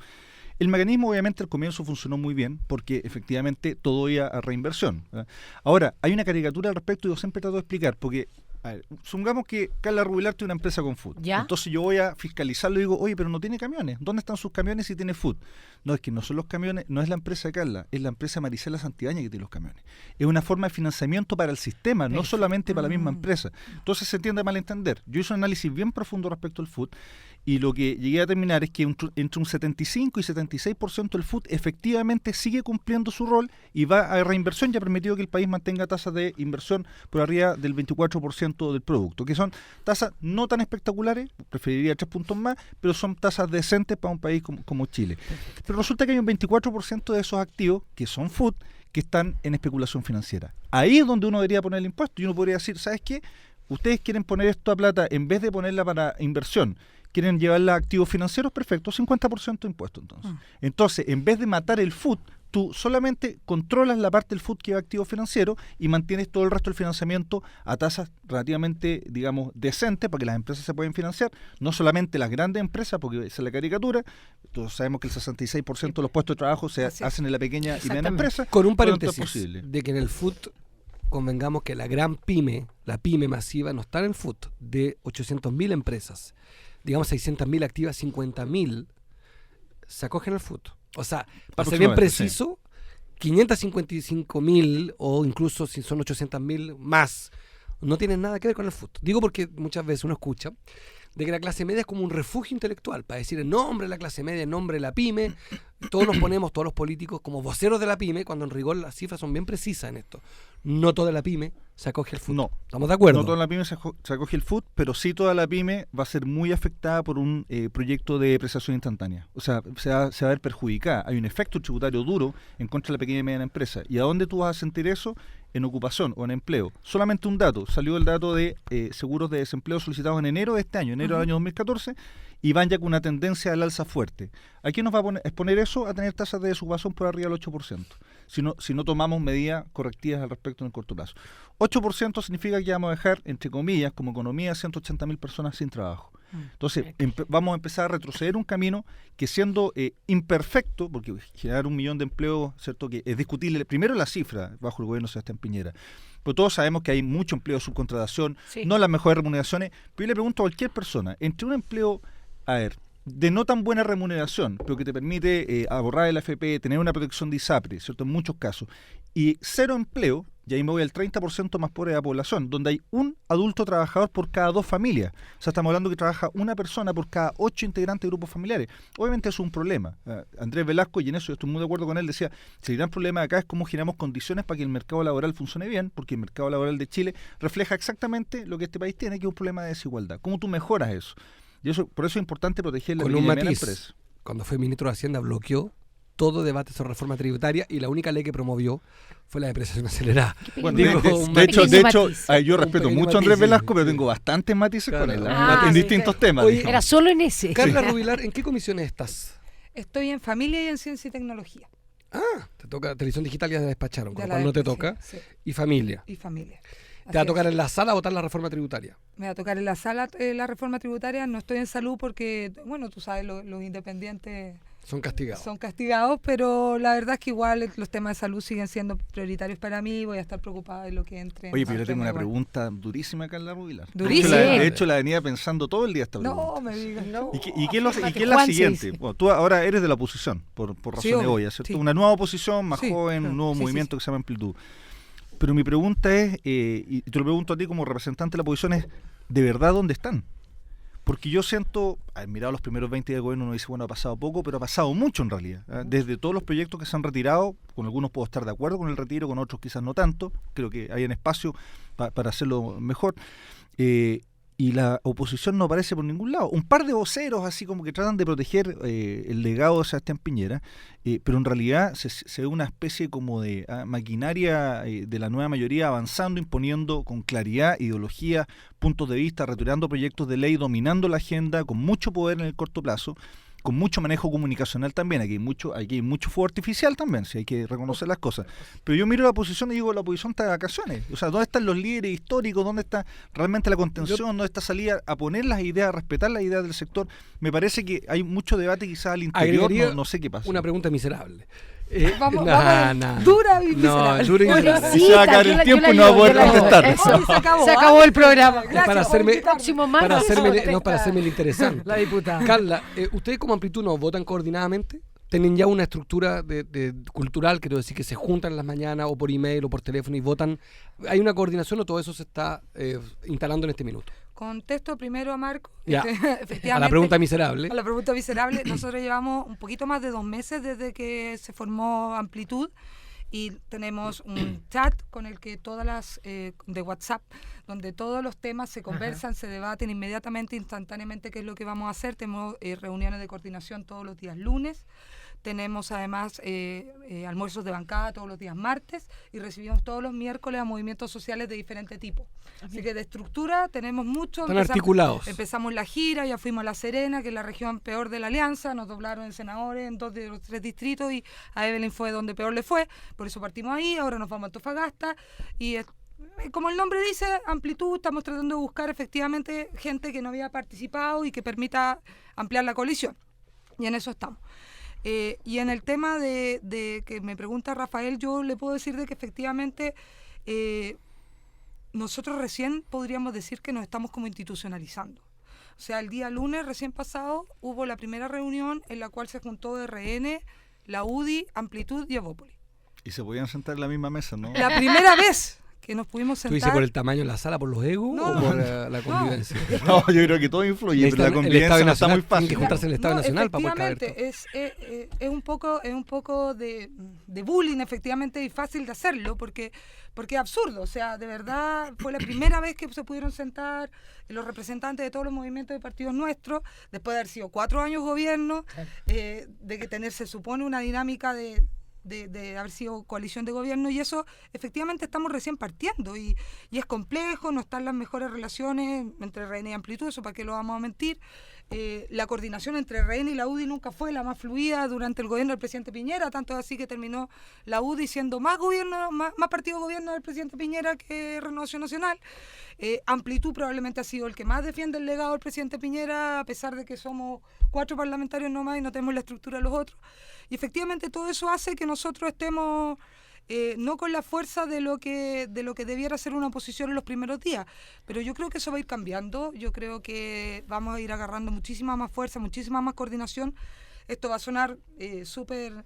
El mecanismo obviamente al comienzo funcionó muy bien porque efectivamente todo iba a reinversión, ¿verdad? Ahora, hay una caricatura al respecto y yo siempre trato de explicar porque, a ver, supongamos que Carla Rubilar tiene una empresa con food. ¿Ya? Entonces yo voy a fiscalizarlo y digo, oye, pero no tiene camiones. ¿Dónde están sus camiones si tiene food? No, es que no son los camiones, no es la empresa de Carla, es la empresa Marisela Santibáñez que tiene los camiones. Es una forma de financiamiento para el sistema, no solamente para la misma empresa. Entonces se tiende a malentender. Yo hice un análisis bien profundo respecto al food y lo que llegué a determinar es que entre un 75 y 76% del food efectivamente sigue cumpliendo su rol y va a reinversión y ha permitido que el país mantenga tasas de inversión por arriba del 24% del producto, que son tasas no tan espectaculares, preferiría 3 puntos más, pero son tasas decentes para un país como Chile. Pero resulta que hay un 24% de esos activos que son food que están en especulación financiera. Ahí es donde uno debería poner el impuesto y uno podría decir, ¿sabes qué? Ustedes quieren poner esta plata, en vez de ponerla para inversión, quieren llevarla a activos financieros, perfecto, 50% de impuesto entonces. Entonces, en vez de matar el food, tú solamente controlas la parte del food que va a activo financiero y mantienes todo el resto del financiamiento a tasas relativamente, digamos, decentes para que las empresas se puedan financiar, no solamente las grandes empresas, porque esa es la caricatura, todos sabemos que el 66% de los puestos de trabajo se hacen en la pequeña y mediana empresa. Con un paréntesis de que en el food convengamos que la gran pyme, la pyme masiva, no está en el food, de 800.000 empresas, digamos 600.000 activas, 50.000 se acogen al food. O sea, para ser bien preciso, 555.000 o incluso si son 800.000 más, no tienen nada que ver con el food. Digo porque muchas veces uno escucha de que la clase media es como un refugio intelectual, para decir en nombre de la clase media, en nombre de la pyme. Todos nos ponemos, todos los políticos, como voceros de la pyme, cuando en rigor las cifras son bien precisas en esto. No toda la pyme se acoge al food. No. ¿Estamos de acuerdo? No toda la pyme se acoge el food, pero sí toda la pyme va a ser muy afectada por un proyecto de depreciación instantánea. O sea, se va a ver perjudicada. Hay un efecto tributario duro en contra de la pequeña y mediana empresa. ¿Y a dónde tú vas a sentir eso? En ocupación o en empleo. Solamente un dato. Salió el dato de seguros de desempleo solicitados en enero de este año, enero del año 2014, y van ya con una tendencia al alza fuerte. ¿A qué nos va a exponer eso? A tener tasas de desocupación por arriba del 8%, si no tomamos medidas correctivas al respecto en el corto plazo. 8% significa que vamos a dejar, entre comillas, como economía, 180.000 personas sin trabajo. Entonces, vamos a empezar a retroceder un camino que, siendo imperfecto, porque generar 1 millón de empleos, ¿cierto?, que es discutible, primero la cifra bajo el gobierno de Sebastián Piñera, pero todos sabemos que hay mucho empleo de subcontratación, no las mejores remuneraciones, pero yo le pregunto a cualquier persona, entre un empleo, de no tan buena remuneración, pero que te permite ahorrar el AFP, tener una protección de ISAPRE, ¿cierto?, en muchos casos, y cero empleo, y ahí me voy al 30% más pobre de la población, donde hay un adulto trabajador por cada 2 familias. O sea, estamos hablando que trabaja una persona por cada 8 integrantes de grupos familiares. Obviamente eso es un problema. Andrés Velasco, y en eso yo estoy muy de acuerdo con él, decía, si el gran problema acá es cómo generamos condiciones para que el mercado laboral funcione bien, porque el mercado laboral de Chile refleja exactamente lo que este país tiene, que es un problema de desigualdad. ¿Cómo tú mejoras eso? Y eso, por eso es importante proteger la pequeña y mediana empresa. Cuando fue ministro de Hacienda bloqueó todo debate sobre reforma tributaria y la única ley que promovió fue la depreciación acelerada. Bueno, de hecho, yo respeto mucho a Andrés Velasco, pero tengo bastantes matices con él en distintos temas. Oye, era solo en ese. Carla Rubilar, ¿en qué comisiones estás? Estoy en Familia y en Ciencia y Tecnología. Te toca televisión digital, ya despacharon, con lo cual no te toca. Sí. Y Familia. Y Familia. ¿Te va a tocar en la sala votar la reforma tributaria? Me va a tocar en la sala la reforma tributaria. No estoy en salud porque, bueno, tú sabes, los independientes son castigados, pero la verdad es que igual los temas de salud siguen siendo prioritarios para mí. Voy a estar preocupada de lo que entre. Oye, pero yo tengo una pregunta durísima, Carla Rubilar. Durísima. De hecho, la venía pensando todo el día esta pregunta. No, me digas. No. ¿Y qué es la siguiente? Bueno, tú ahora eres de la oposición, por razones obvias, ¿cierto? Sí. Una nueva oposición, más joven, un nuevo movimiento que se llama Amplitud. Pero mi pregunta es, y te lo pregunto a ti como representante de la oposición, es, ¿de verdad dónde están? Porque yo siento, al mirar los primeros 20 días de gobierno, uno dice, bueno, ha pasado poco, pero ha pasado mucho en realidad. Desde todos los proyectos que se han retirado, con algunos puedo estar de acuerdo con el retiro, con otros quizás no tanto, creo que hay un espacio para hacerlo mejor. Y la oposición no aparece por ningún lado. Un par de voceros así como que tratan de proteger el legado de Sebastián Piñera, pero en realidad se ve una especie como de maquinaria de la nueva mayoría avanzando, imponiendo con claridad ideología, puntos de vista, retirando proyectos de ley, dominando la agenda, con mucho poder en el corto plazo, con mucho manejo comunicacional también. Aquí hay mucho fuego artificial también, si hay que reconocer las cosas. Pero yo miro la oposición y digo, la oposición está de vacaciones. O sea, ¿dónde están los líderes históricos? ¿Dónde está realmente la contención? ¿Dónde está salida a poner las ideas, a respetar las ideas del sector? Me parece que hay mucho debate quizás al interior, no sé qué pasa. Una pregunta miserable. Vamos, dura y miserable. Dura y miserable. Y se va a acabar el tiempo y no va a poder contestar. Se acabó el programa. Gracias, para hacerme el interesante. La diputada. Carla, ¿ustedes como Amplitud no votan coordinadamente? ¿Tienen ya una estructura cultural, quiero decir, que se juntan en las mañanas o por email o por teléfono y votan? ¿Hay una coordinación o todo eso se está instalando en este minuto? Contesto primero a Marco. Ya. Efectivamente, a la pregunta miserable. A la pregunta miserable. Nosotros llevamos un poquito más de 2 meses desde que se formó Amplitud y tenemos un chat con el que todas las de WhatsApp, donde todos los temas se conversan, se debaten inmediatamente, instantáneamente qué es lo que vamos a hacer. Tenemos reuniones de coordinación todos los días lunes. Tenemos además almuerzos de bancada todos los días martes y recibimos todos los miércoles a movimientos sociales de diferente tipo. Así que de estructura tenemos mucho. Están articulados. Empezamos la gira, ya fuimos a La Serena, que es la región peor de la Alianza, nos doblaron en senadores en 2 de los 3 distritos y a Evelyn fue donde peor le fue, por eso partimos ahí, ahora nos vamos a Antofagasta y como el nombre dice, amplitud, estamos tratando de buscar efectivamente gente que no había participado y que permita ampliar la coalición. Y en eso estamos. Y en el tema de que me pregunta Rafael, yo le puedo decir de que efectivamente nosotros recién podríamos decir que nos estamos como institucionalizando. O sea, el día lunes recién pasado hubo la primera reunión en la cual se juntó RN, la UDI, Amplitud y Evópolis. Y se podían sentar en la misma mesa, ¿no? La primera vez que nos pudimos sentar. ¿Tú dices por el tamaño de la sala, por los egos o por la convivencia? No, yo creo que todo influye, pero la convivencia no está muy fácil. Tiene que juntarse en el Estado Nacional para poder caber todo. Es un poco de bullying, efectivamente, y fácil de hacerlo, porque es absurdo. O sea, de verdad, fue la primera vez que se pudieron sentar los representantes de todos los movimientos de partidos nuestros, después de haber sido 4 años gobierno, de que se supone una dinámica de haber sido coalición de gobierno, y eso efectivamente estamos recién partiendo y es complejo, no están las mejores relaciones entre RN y Amplitud, eso para qué lo vamos a mentir. La coordinación entre RN y la UDI nunca fue la más fluida durante el gobierno del presidente Piñera, tanto así que terminó la UDI siendo más partido de gobierno del presidente Piñera que Renovación Nacional. Amplitud probablemente ha sido el que más defiende el legado del presidente Piñera, a pesar de que somos 4 parlamentarios nomás y no tenemos la estructura de los otros. Y efectivamente todo eso hace que nosotros estemos no con la fuerza de lo que debiera ser una oposición en los primeros días, pero yo creo que eso va a ir cambiando. Yo creo que vamos a ir agarrando muchísima más fuerza, muchísima más coordinación. Esto va a sonar súper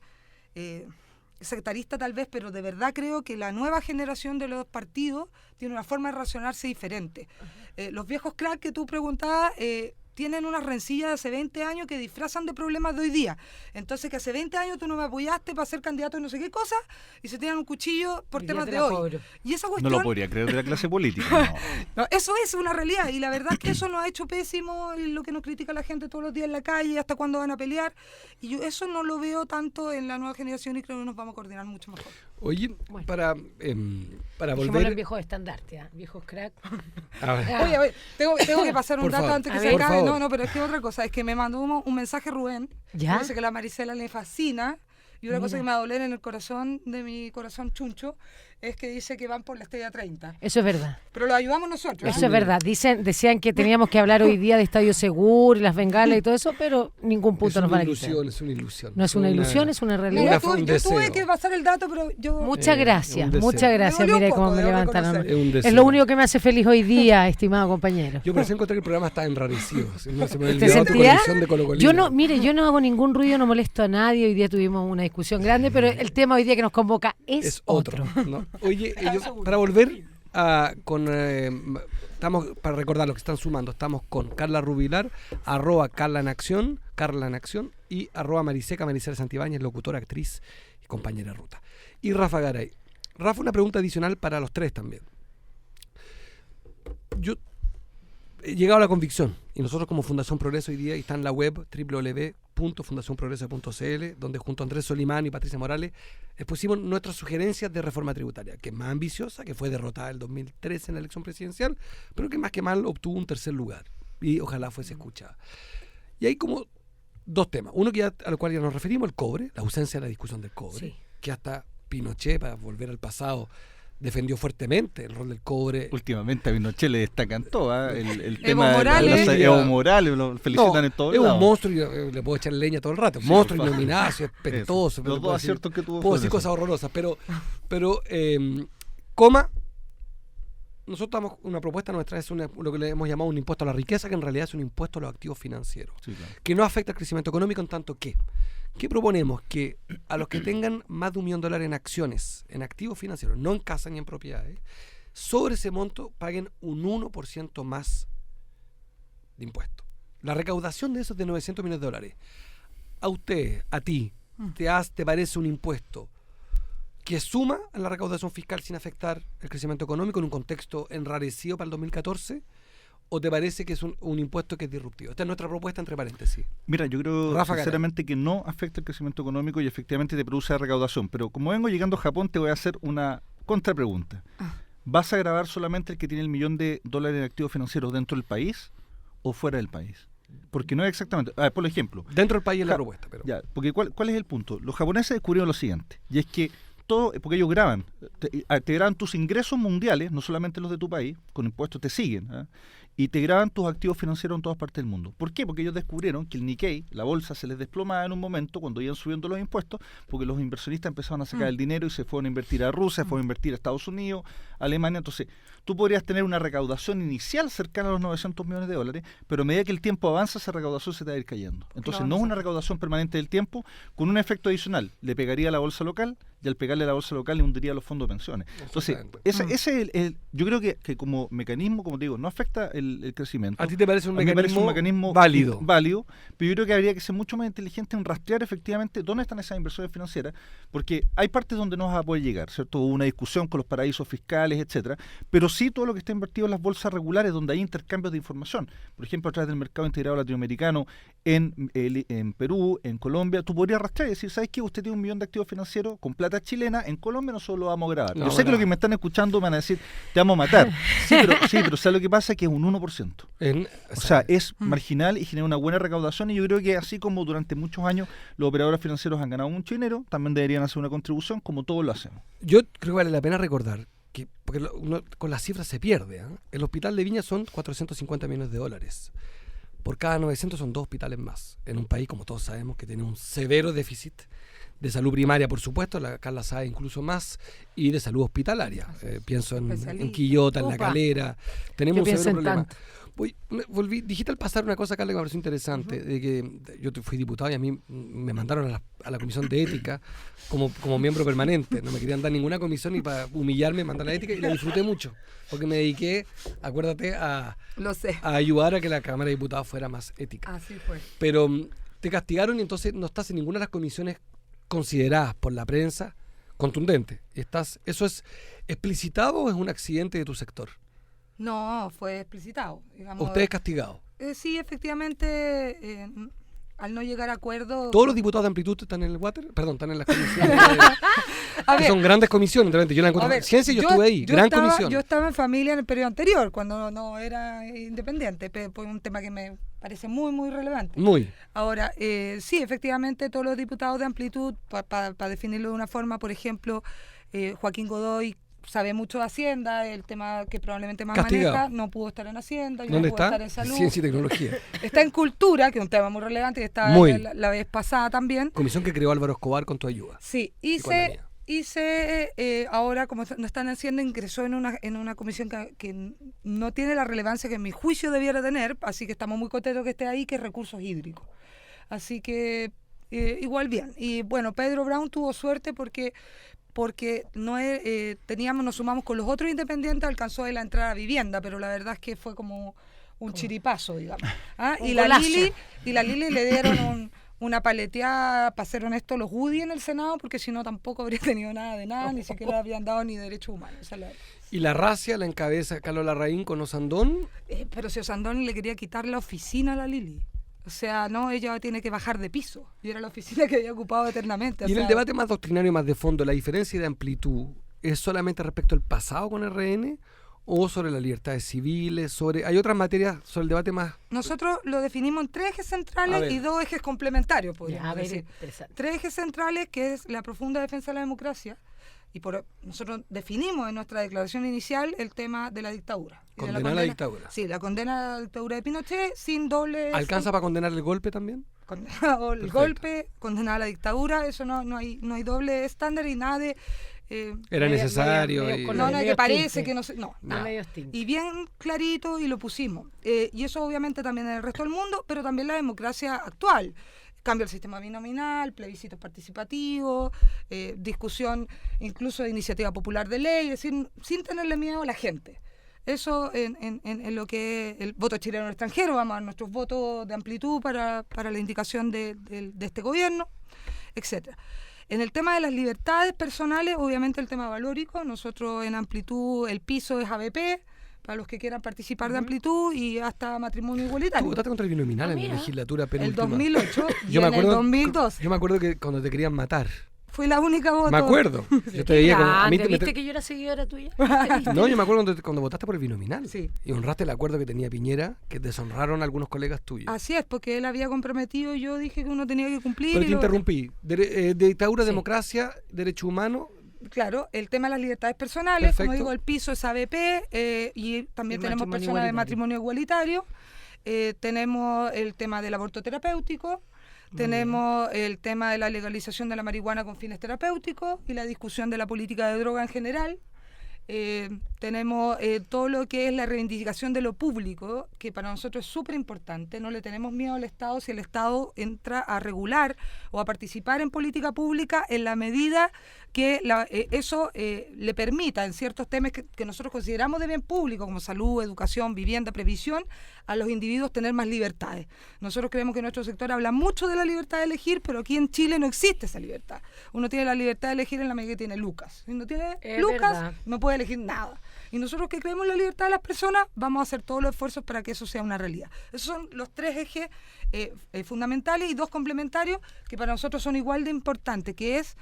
sectarista tal vez, pero de verdad creo que la nueva generación de los partidos tiene una forma de relacionarse diferente. Los viejos cracks que tú preguntabas tienen unas rencillas de hace 20 años que disfrazan de problemas de hoy día. Entonces, que hace 20 años tú no me apoyaste para ser candidato y no sé qué cosa, y se tiran un cuchillo por temas de hoy. Y esa cuestión... No lo podría creer de la clase política. No, eso es una realidad, y la verdad es que eso nos ha hecho pésimo, lo que nos critica la gente todos los días en la calle, hasta cuándo van a pelear, y yo eso no lo veo tanto en la nueva generación y creo que nos vamos a coordinar mucho mejor. Oye, bueno, para volver... los viejos estandartes, viejos crack. Oye, tengo que pasar un dato antes que se acabe. No, pero es que otra cosa, es que me mandó un mensaje Rubén, que dice que a la Marisela le fascina, y una cosa que me va a doler en el corazón de mi corazón chuncho, es que dice que van por la Estrella 30. Eso es verdad. Pero lo ayudamos nosotros. Eso es verdad. Decían que teníamos que hablar hoy día de Estadio Seguro y las bengalas y todo eso, pero ningún punto nos van a quitar. Es una ilusión. No es una ilusión, es una realidad. Yo tuve que pasar el dato, pero yo... Muchas gracias. Mire cómo me levantaron. Es lo único que me hace feliz hoy día, estimado compañero. Yo pensé encontré que el programa está enrarecido. No se me ¿Te sentías? Yo no hago ningún ruido, no molesto a nadie. Hoy día tuvimos una discusión grande, pero el tema hoy día que nos convoca es otro. ¿No? Oye, para volver estamos, para recordar los que están sumando, estamos con Carla Rubilar, @Carla en Acción, y @Maricela Santibáñez, locutora, actriz y compañera de ruta. Y Rafa Garay. Rafa, una pregunta adicional para los tres también. Yo he llegado a la convicción, y nosotros como Fundación Progreso hoy día, y está en la web www.fundacionprogreso.cl, donde junto a Andrés Solimán y Patricia Morales expusimos nuestras sugerencias de reforma tributaria, que es más ambiciosa, que fue derrotada en el 2013 en la elección presidencial, pero que más que mal obtuvo un 3er lugar, y ojalá fuese escuchada. Y hay como 2 temas. Uno a lo cual ya nos referimos, el cobre, la ausencia de la discusión del cobre, que hasta Pinochet, para volver al pasado, defendió fuertemente el rol del cobre. Últimamente a Pinochet le destacan todo, el Evo tema Morales. de Evo Morales, lo felicitan en todos lados. Es un monstruo y le puedo echar leña todo el rato. Sí, monstruo inominado, espantoso. Los 2 aciertos que tuvo. Puedo decir cosas horrorosas, pero nosotros estamos, una propuesta nuestra es lo que le hemos llamado un impuesto a la riqueza, que en realidad es un impuesto a los activos financieros, que no afecta al crecimiento económico en tanto que... ¿Qué proponemos? Que a los que tengan más de $1 millón en acciones, en activos financieros, no en casa ni en propiedades, sobre ese monto paguen un 1% más de impuesto. La recaudación de esos de $900 millones. A usted, a ti, ¿te parece un impuesto que suma a la recaudación fiscal sin afectar el crecimiento económico en un contexto enrarecido para el 2014? ¿O te parece que es un impuesto que es disruptivo? Esta es nuestra propuesta, entre paréntesis. Mira, yo creo Rafa sinceramente que no afecta el crecimiento económico y efectivamente te produce recaudación. Pero como vengo llegando a Japón, te voy a hacer una contrapregunta. ¿Vas a grabar solamente el que tiene $1 millón en activos financieros dentro del país o fuera del país? Porque no es exactamente... por ejemplo... Dentro del país es la propuesta, pero... Ya, porque ¿cuál es el punto? Los japoneses descubrieron lo siguiente, y es que todo, porque ellos graban, te graban tus ingresos mundiales, no solamente los de tu país, con impuestos te siguen, y te graban tus activos financieros en todas partes del mundo. ¿Por qué? Porque ellos descubrieron que el Nikkei, la bolsa, se les desplomaba en un momento cuando iban subiendo los impuestos, porque los inversionistas empezaron a sacar el dinero y se fueron a invertir a Rusia, se fueron a invertir a Estados Unidos, Alemania. Entonces, tú podrías tener una recaudación inicial cercana a los $900 millones, pero a medida que el tiempo avanza, esa recaudación se te va a ir cayendo. Entonces, no es una recaudación permanente del tiempo, con un efecto adicional. Le pegaría a la bolsa local, y al pegarle a la bolsa local le hundiría los fondos de pensiones. Entonces, ese es yo creo que como mecanismo, como te digo, no afecta el crecimiento. ¿A ti te parece un mecanismo válido? Válido, pero yo creo que habría que ser mucho más inteligente en rastrear efectivamente dónde están esas inversiones financieras, porque hay partes donde no vas a poder llegar, ¿cierto? Hubo una discusión con los paraísos fiscales, etcétera, pero sí todo lo que está invertido en las bolsas regulares, donde hay intercambios de información. Por ejemplo, a través del mercado integrado latinoamericano, en Perú, en Colombia, tú podrías rastrear y decir, ¿sabes qué? Usted tiene $1 millón de activos financieros con plata chilena, en Colombia nosotros lo vamos a grabar. Yo sé que lo que me están escuchando me van a decir, te vamos a matar. Sí, pero ¿sabes lo que pasa? Que es un 1%. O sea, es marginal y genera una buena recaudación, y yo creo que así como durante muchos años los operadores financieros han ganado mucho dinero, también deberían hacer una contribución como todos lo hacemos. Yo creo que vale la pena recordar que, porque uno con las cifras se pierde, el hospital de Viña son $450 millones. Por cada 900 son 2 hospitales más, en un país, como todos sabemos, que tiene un severo déficit de salud primaria, por supuesto, acá la sabe incluso más, y de salud hospitalaria. Pienso en Quillota, en La Calera. Tenemos un severo problema. Dijiste al pasar una cosa, Carla, que me pareció interesante, de que yo fui diputado y a mí me mandaron a la comisión de ética como miembro permanente. No me querían dar ninguna comisión y para humillarme me mandaron a la ética, y la disfruté mucho, porque me dediqué, acuérdate, a ayudar a que la Cámara de Diputados fuera más ética. Así fue. Pero te castigaron y entonces no estás en ninguna de las comisiones consideradas por la prensa contundente. ¿Eso es explicitado o es un accidente de tu sector? No, fue explicitado. Digamos, ¿Usted es castigado? Sí, efectivamente, al no llegar a acuerdo... ¿Todos los diputados de Amplitud están en el water? Perdón, están en las comisiones. Son grandes comisiones, realmente. Yo la encuentro. Ciencia, yo estuve ahí, comisión. Yo estaba en familia en el periodo anterior, cuando no era independiente, fue un tema que me parece muy, muy relevante. Muy. Ahora, sí, efectivamente, todos los diputados de Amplitud, para definirlo de una forma, por ejemplo, Joaquín Godoy sabe mucho de Hacienda, el tema que probablemente más maneja, no pudo estar en Hacienda, yo ¿dónde no pude está? estar en Salud. Ciencia y Tecnología. Está en Cultura, que es un tema muy relevante, que estaba la vez pasada también. Comisión que creó Álvaro Escobar con tu ayuda. Sí, ahora, como no están haciendo, ingresó en una comisión que no tiene la relevancia que en mi juicio debiera tener, así que estamos muy contentos que esté ahí, que es recursos hídricos. Así que igual bien. Y bueno, Pedro Brown tuvo suerte porque nos sumamos con los otros independientes, alcanzó él a entrar a vivienda, pero la verdad es que fue como un chiripazo, digamos. Y la Lili le dieron una paleteada, para ser honesto, los UDI en el Senado, porque si no tampoco habría tenido nada de nada, ni siquiera habrían dado ni derechos humanos. ¿Y la racia la encabeza Carlos Larraín con Osandón? Pero si Osandón le quería quitar la oficina a la Lili. O sea, no, ella tiene que bajar de piso. Y era la oficina que había ocupado eternamente. Y en el debate más doctrinario y más de fondo, ¿la diferencia de Amplitud es solamente respecto al pasado con RN o sobre las libertades civiles? ¿Hay otras materias sobre el debate más? Nosotros lo definimos en 3 ejes centrales y 2 ejes complementarios, podríamos decir. 3 ejes centrales, que es la profunda defensa de la democracia. Y nosotros definimos en nuestra declaración inicial el tema de la dictadura. ¿Condenar la dictadura? Sí, la condena a la dictadura de Pinochet sin doble... ¿Alcanza para condenar el golpe también? Condenar el golpe, condenar a la dictadura, eso no hay doble estándar y nada de... era necesario. No, que parece que no sé... No. Y bien clarito y lo pusimos. Y eso obviamente también en el resto del mundo, pero también la democracia actual. Cambio el sistema binominal, plebiscitos participativos, discusión incluso de iniciativa popular de ley, es decir, sin tenerle miedo a la gente. Eso en lo que es el voto chileno extranjero, vamos a dar nuestros votos de Amplitud para la indicación de este gobierno, etcétera. En el tema de las libertades personales, obviamente el tema valórico, nosotros en Amplitud el piso es ABP, para los que quieran participar de Amplitud y hasta matrimonio igualitario. Tú votaste contra el binominal en la legislatura penúltima. El 2008 y yo me en acuerdo, el 2002. Yo me acuerdo que cuando te querían matar. Fui la única voto. Me acuerdo. Yo te veía como... A mí ¿Viste que yo era seguidora tuya? No, yo me acuerdo cuando votaste por el binominal. Sí. Y honraste el acuerdo que tenía Piñera, que deshonraron a algunos colegas tuyos. Así es, porque él había comprometido y yo dije que uno tenía que cumplir. Pero te interrumpí. Dictadura, democracia, derecho humano... Claro, el tema de las libertades personales, Perfecto. como digo, el piso es ABP y también tenemos personas igualitario. de matrimonio igualitario, tenemos el tema del aborto terapéutico, tenemos el tema de la legalización de la marihuana con fines terapéuticos y la discusión de la política de droga en general. Tenemos todo lo que es la reivindicación de lo público, que para nosotros es súper importante. No le tenemos miedo al Estado si el Estado entra a regular o a participar en política pública en la medida que eso le permita en ciertos temas que nosotros consideramos de bien público, como salud, educación, vivienda, previsión, a los individuos tener más libertades. Nosotros creemos que nuestro sector habla mucho de la libertad de elegir, pero aquí en Chile no existe esa libertad. Uno tiene la libertad de elegir en la medida que tiene lucas. Si no tiene lucas, verdad. no puede elegir nada. Y nosotros que creemos en la libertad de las personas, vamos a hacer todos los esfuerzos para que eso sea una realidad. Esos son los 3 ejes fundamentales y 2 complementarios que para nosotros son igual de importantes, que es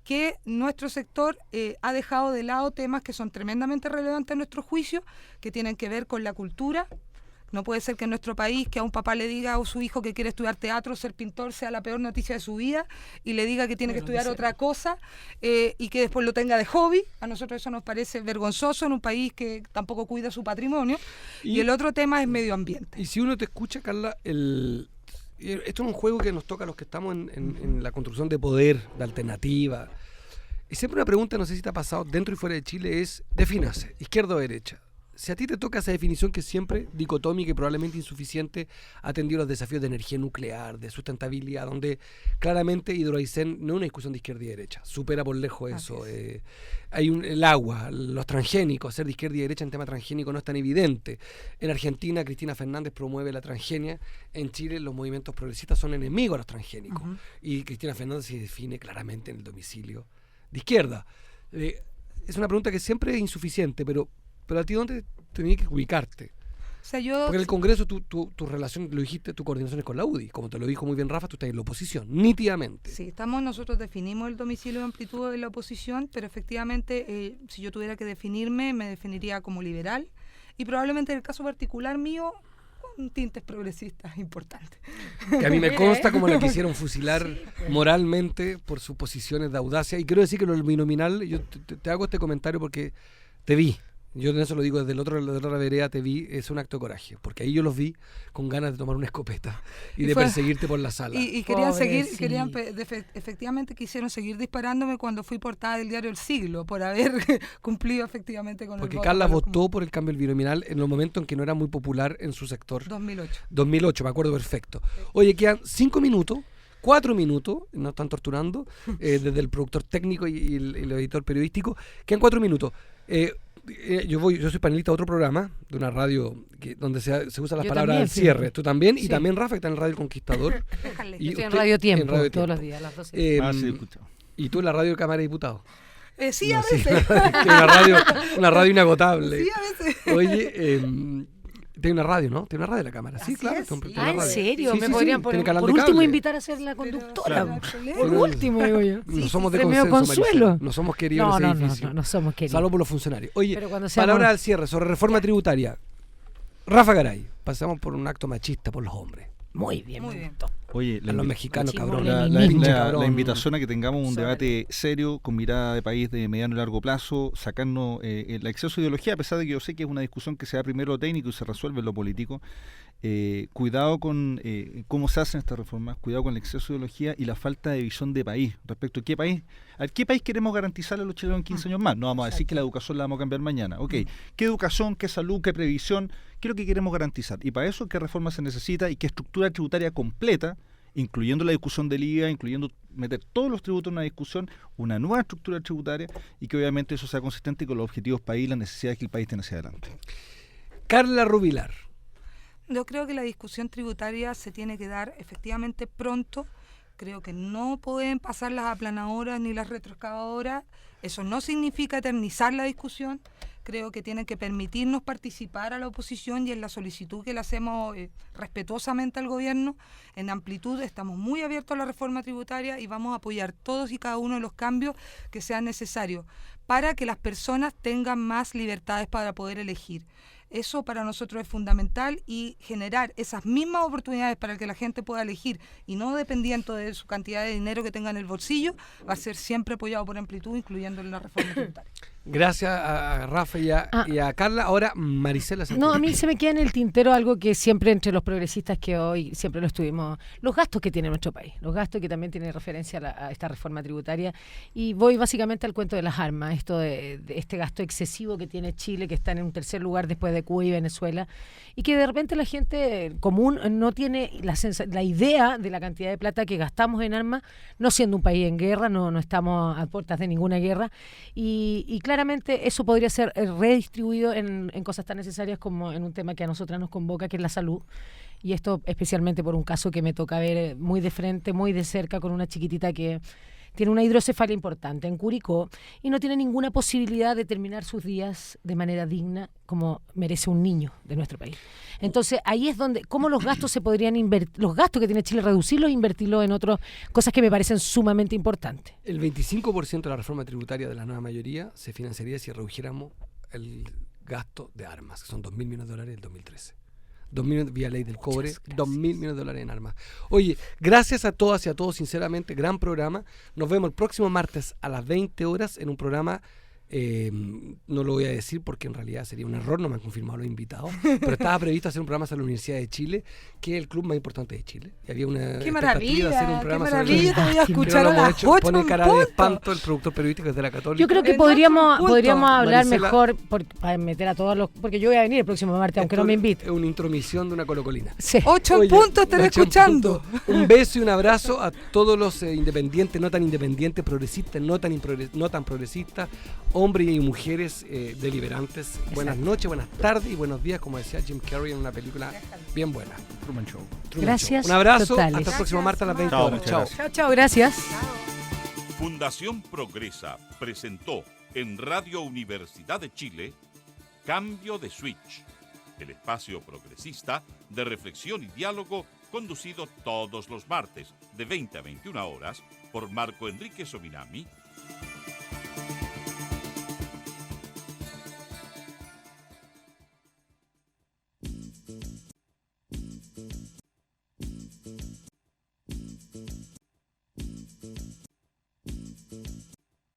que nuestro sector ha dejado de lado temas que son tremendamente relevantes a nuestro juicio, que tienen que ver con la cultura. No puede ser que en nuestro país que a un papá le diga a su hijo que quiere estudiar teatro, ser pintor, sea la peor noticia de su vida y le diga que tiene que estudiar otra cosa y que después lo tenga de hobby. A nosotros eso nos parece vergonzoso en un país que tampoco cuida su patrimonio. Y el otro tema es medio ambiente. Y si uno te escucha, Carla, esto es un juego que nos toca a los que estamos en la construcción de poder, de alternativa. Y siempre una pregunta, no sé si te ha pasado, dentro y fuera de Chile, es, defínase, izquierda o derecha. Si a ti te toca esa definición que es siempre dicotómica y probablemente insuficiente, ha atendido los desafíos de energía nuclear, de sustentabilidad, donde claramente Hidroaicén no es una discusión de izquierda y derecha, supera por lejos eso. Hay el agua, los transgénicos, ser de izquierda y derecha en tema transgénico no es tan evidente. En Argentina, Cristina Fernández promueve la transgenia. En Chile, los movimientos progresistas son enemigos a los transgénicos. Y Cristina Fernández se define claramente en el domicilio de izquierda. Es una pregunta que siempre es insuficiente, pero a ti, ¿dónde tenías que ubicarte? O sea, porque en el Congreso tu relación, lo dijiste, tu coordinación es con la UDI. Como te lo dijo muy bien Rafa, tú estás en la oposición, nítidamente. Sí, nosotros definimos el domicilio de Amplitud en la oposición, pero efectivamente, si yo tuviera que definirme, me definiría como liberal y probablemente en el caso particular mío, con tintes progresistas importantes. Que a mí me consta como la quisieron fusilar moralmente por sus posiciones de audacia. Y quiero decir que lo del binominal, yo te hago este comentario porque te vi. Yo en eso lo digo desde la otra vereda, te vi, es un acto de coraje, porque ahí yo los vi con ganas de tomar una escopeta y de perseguirte por la sala. Y querían efectivamente quisieron seguir disparándome cuando fui portada del diario El Siglo, por haber cumplido efectivamente con porque el voto. Porque Carla votó por el cambio del binominal en los momentos en que no era muy popular en su sector. 2008, me acuerdo perfecto. Oye, quedan 5 minutos. 4 minutos, nos están torturando, desde el productor técnico y el editor periodístico, quedan 4 minutos. Yo soy panelista de otro programa, de una radio donde se usan las palabras al cierre. Tú también, sí. Y también Rafa, que está en Radio El Conquistador. Yo estoy en Radio Tiempo, todos los días, a las 12. Y tú en la radio de Cámara de Diputados. Sí, a veces. una radio inagotable. Sí, a veces. Oye, tiene una radio, ¿no? Tiene una radio en la Cámara. Sí, claro. ¿En serio? Sí, me podrían por último invitar a ser la conductora. Por último, digo yo. No somos de consenso, consuelo. No somos queridos en ese edificio. No somos queridos. Salvo por los funcionarios. Oye, palabra al cierre sobre reforma tributaria. Rafa Garay, pasamos por un acto machista por los hombres. Muy bien. Oye, los mexicanos, cabrón. La invitación a que tengamos un debate serio, con mirada de país de mediano y largo plazo, sacarnos el exceso de ideología, a pesar de que yo sé que es una discusión que se da primero lo técnico y se resuelve en lo político. Cuidado con cómo se hacen estas reformas, cuidado con el exceso de ideología y la falta de visión de país respecto a qué país queremos garantizarle a los chilenos en 15 años más. No vamos a decir que la educación la vamos a cambiar mañana. ¿Qué educación, qué salud, qué previsión? ¿Qué es lo que queremos garantizar? Y para eso, ¿qué reforma se necesita y qué estructura tributaria completa, incluyendo la discusión del IVA, incluyendo meter todos los tributos en una discusión, una nueva estructura tributaria y que obviamente eso sea consistente con los objetivos país y las necesidades que el país tiene hacia adelante? Carla Rubilar. Yo creo que la discusión tributaria se tiene que dar efectivamente pronto. Creo que no pueden pasar las aplanadoras ni las retroexcavadoras. Eso no significa eternizar la discusión, creo que tienen que permitirnos participar a la oposición, y en la solicitud que le hacemos respetuosamente al gobierno, en amplitud, estamos muy abiertos a la reforma tributaria y vamos a apoyar todos y cada uno de los cambios que sean necesarios para que las personas tengan más libertades para poder elegir. Eso para nosotros es fundamental, y generar esas mismas oportunidades para que la gente pueda elegir y no dependiendo de su cantidad de dinero que tenga en el bolsillo, va a ser siempre apoyado por amplitud, incluyendo en la reforma tributaria. Gracias a Rafa y a Carla. Ahora Marisela. No, a mí se me queda en el tintero algo que siempre entre los progresistas que hoy siempre lo estuvimos, los gastos que tiene nuestro país, los gastos que también tiene referencia a esta reforma tributaria, y voy básicamente al cuento de las armas, esto de este gasto excesivo que tiene Chile, que está en un tercer lugar después de Cuba y Venezuela, y que de repente la gente común no tiene la idea de la cantidad de plata que gastamos en armas, no siendo un país en guerra, no estamos a puertas de ninguna guerra, y claramente eso podría ser redistribuido en cosas tan necesarias como en un tema que a nosotras nos convoca, que es la salud. Y esto especialmente por un caso que me toca ver muy de frente, muy de cerca, con una chiquitita que tiene una hidrocefalia importante en Curicó y no tiene ninguna posibilidad de terminar sus días de manera digna como merece un niño de nuestro país. Entonces ahí es donde, cómo los gastos se podrían invertir, los gastos que tiene Chile, reducirlos e invertirlos en otras cosas que me parecen sumamente importantes. El 25% de la reforma tributaria de la nueva mayoría se financiaría si redujéramos el gasto de armas, que son 2.000 millones de dólares en el 2013. 2.000 millones vía ley del cobre, 2.000 millones de dólares en armas. Oye, gracias a todas y a todos, sinceramente, gran programa. Nos vemos el próximo martes a las 20 horas en un programa, no lo voy a decir porque en realidad sería un error, no me han confirmado los invitados, pero estaba previsto hacer un programa sobre la Universidad de Chile, que es el club más importante de Chile. Y había una ¡Qué maravilla! de hacer un programa ¡Qué sobre maravilla! Te voy a escuchar a las 8. Pone cara de espanto el productor periodístico de la Católica. Yo creo que podríamos hablar Marisela, mejor para meter a todos los... Porque yo voy a venir el próximo martes, aunque no me invite. Es una intromisión de una colocolina. Sí. 8 en punto estaré escuchando. Un beso y un abrazo a todos los independientes, no tan independientes, progresistas, no tan progresistas, hombres y mujeres deliberantes. Exacto. Buenas noches, buenas tardes y buenos días, como decía Jim Carrey en una película bien buena. Truman Show. Gracias. Un abrazo, totales. hasta el próximo martes a las 20 Chao, horas. Chao. Chao, gracias. Fundación Progresa presentó en Radio Universidad de Chile Cambio de Switch, el espacio progresista de reflexión y diálogo conducido todos los martes de 20 a 21 horas por Marco Enrique Sominami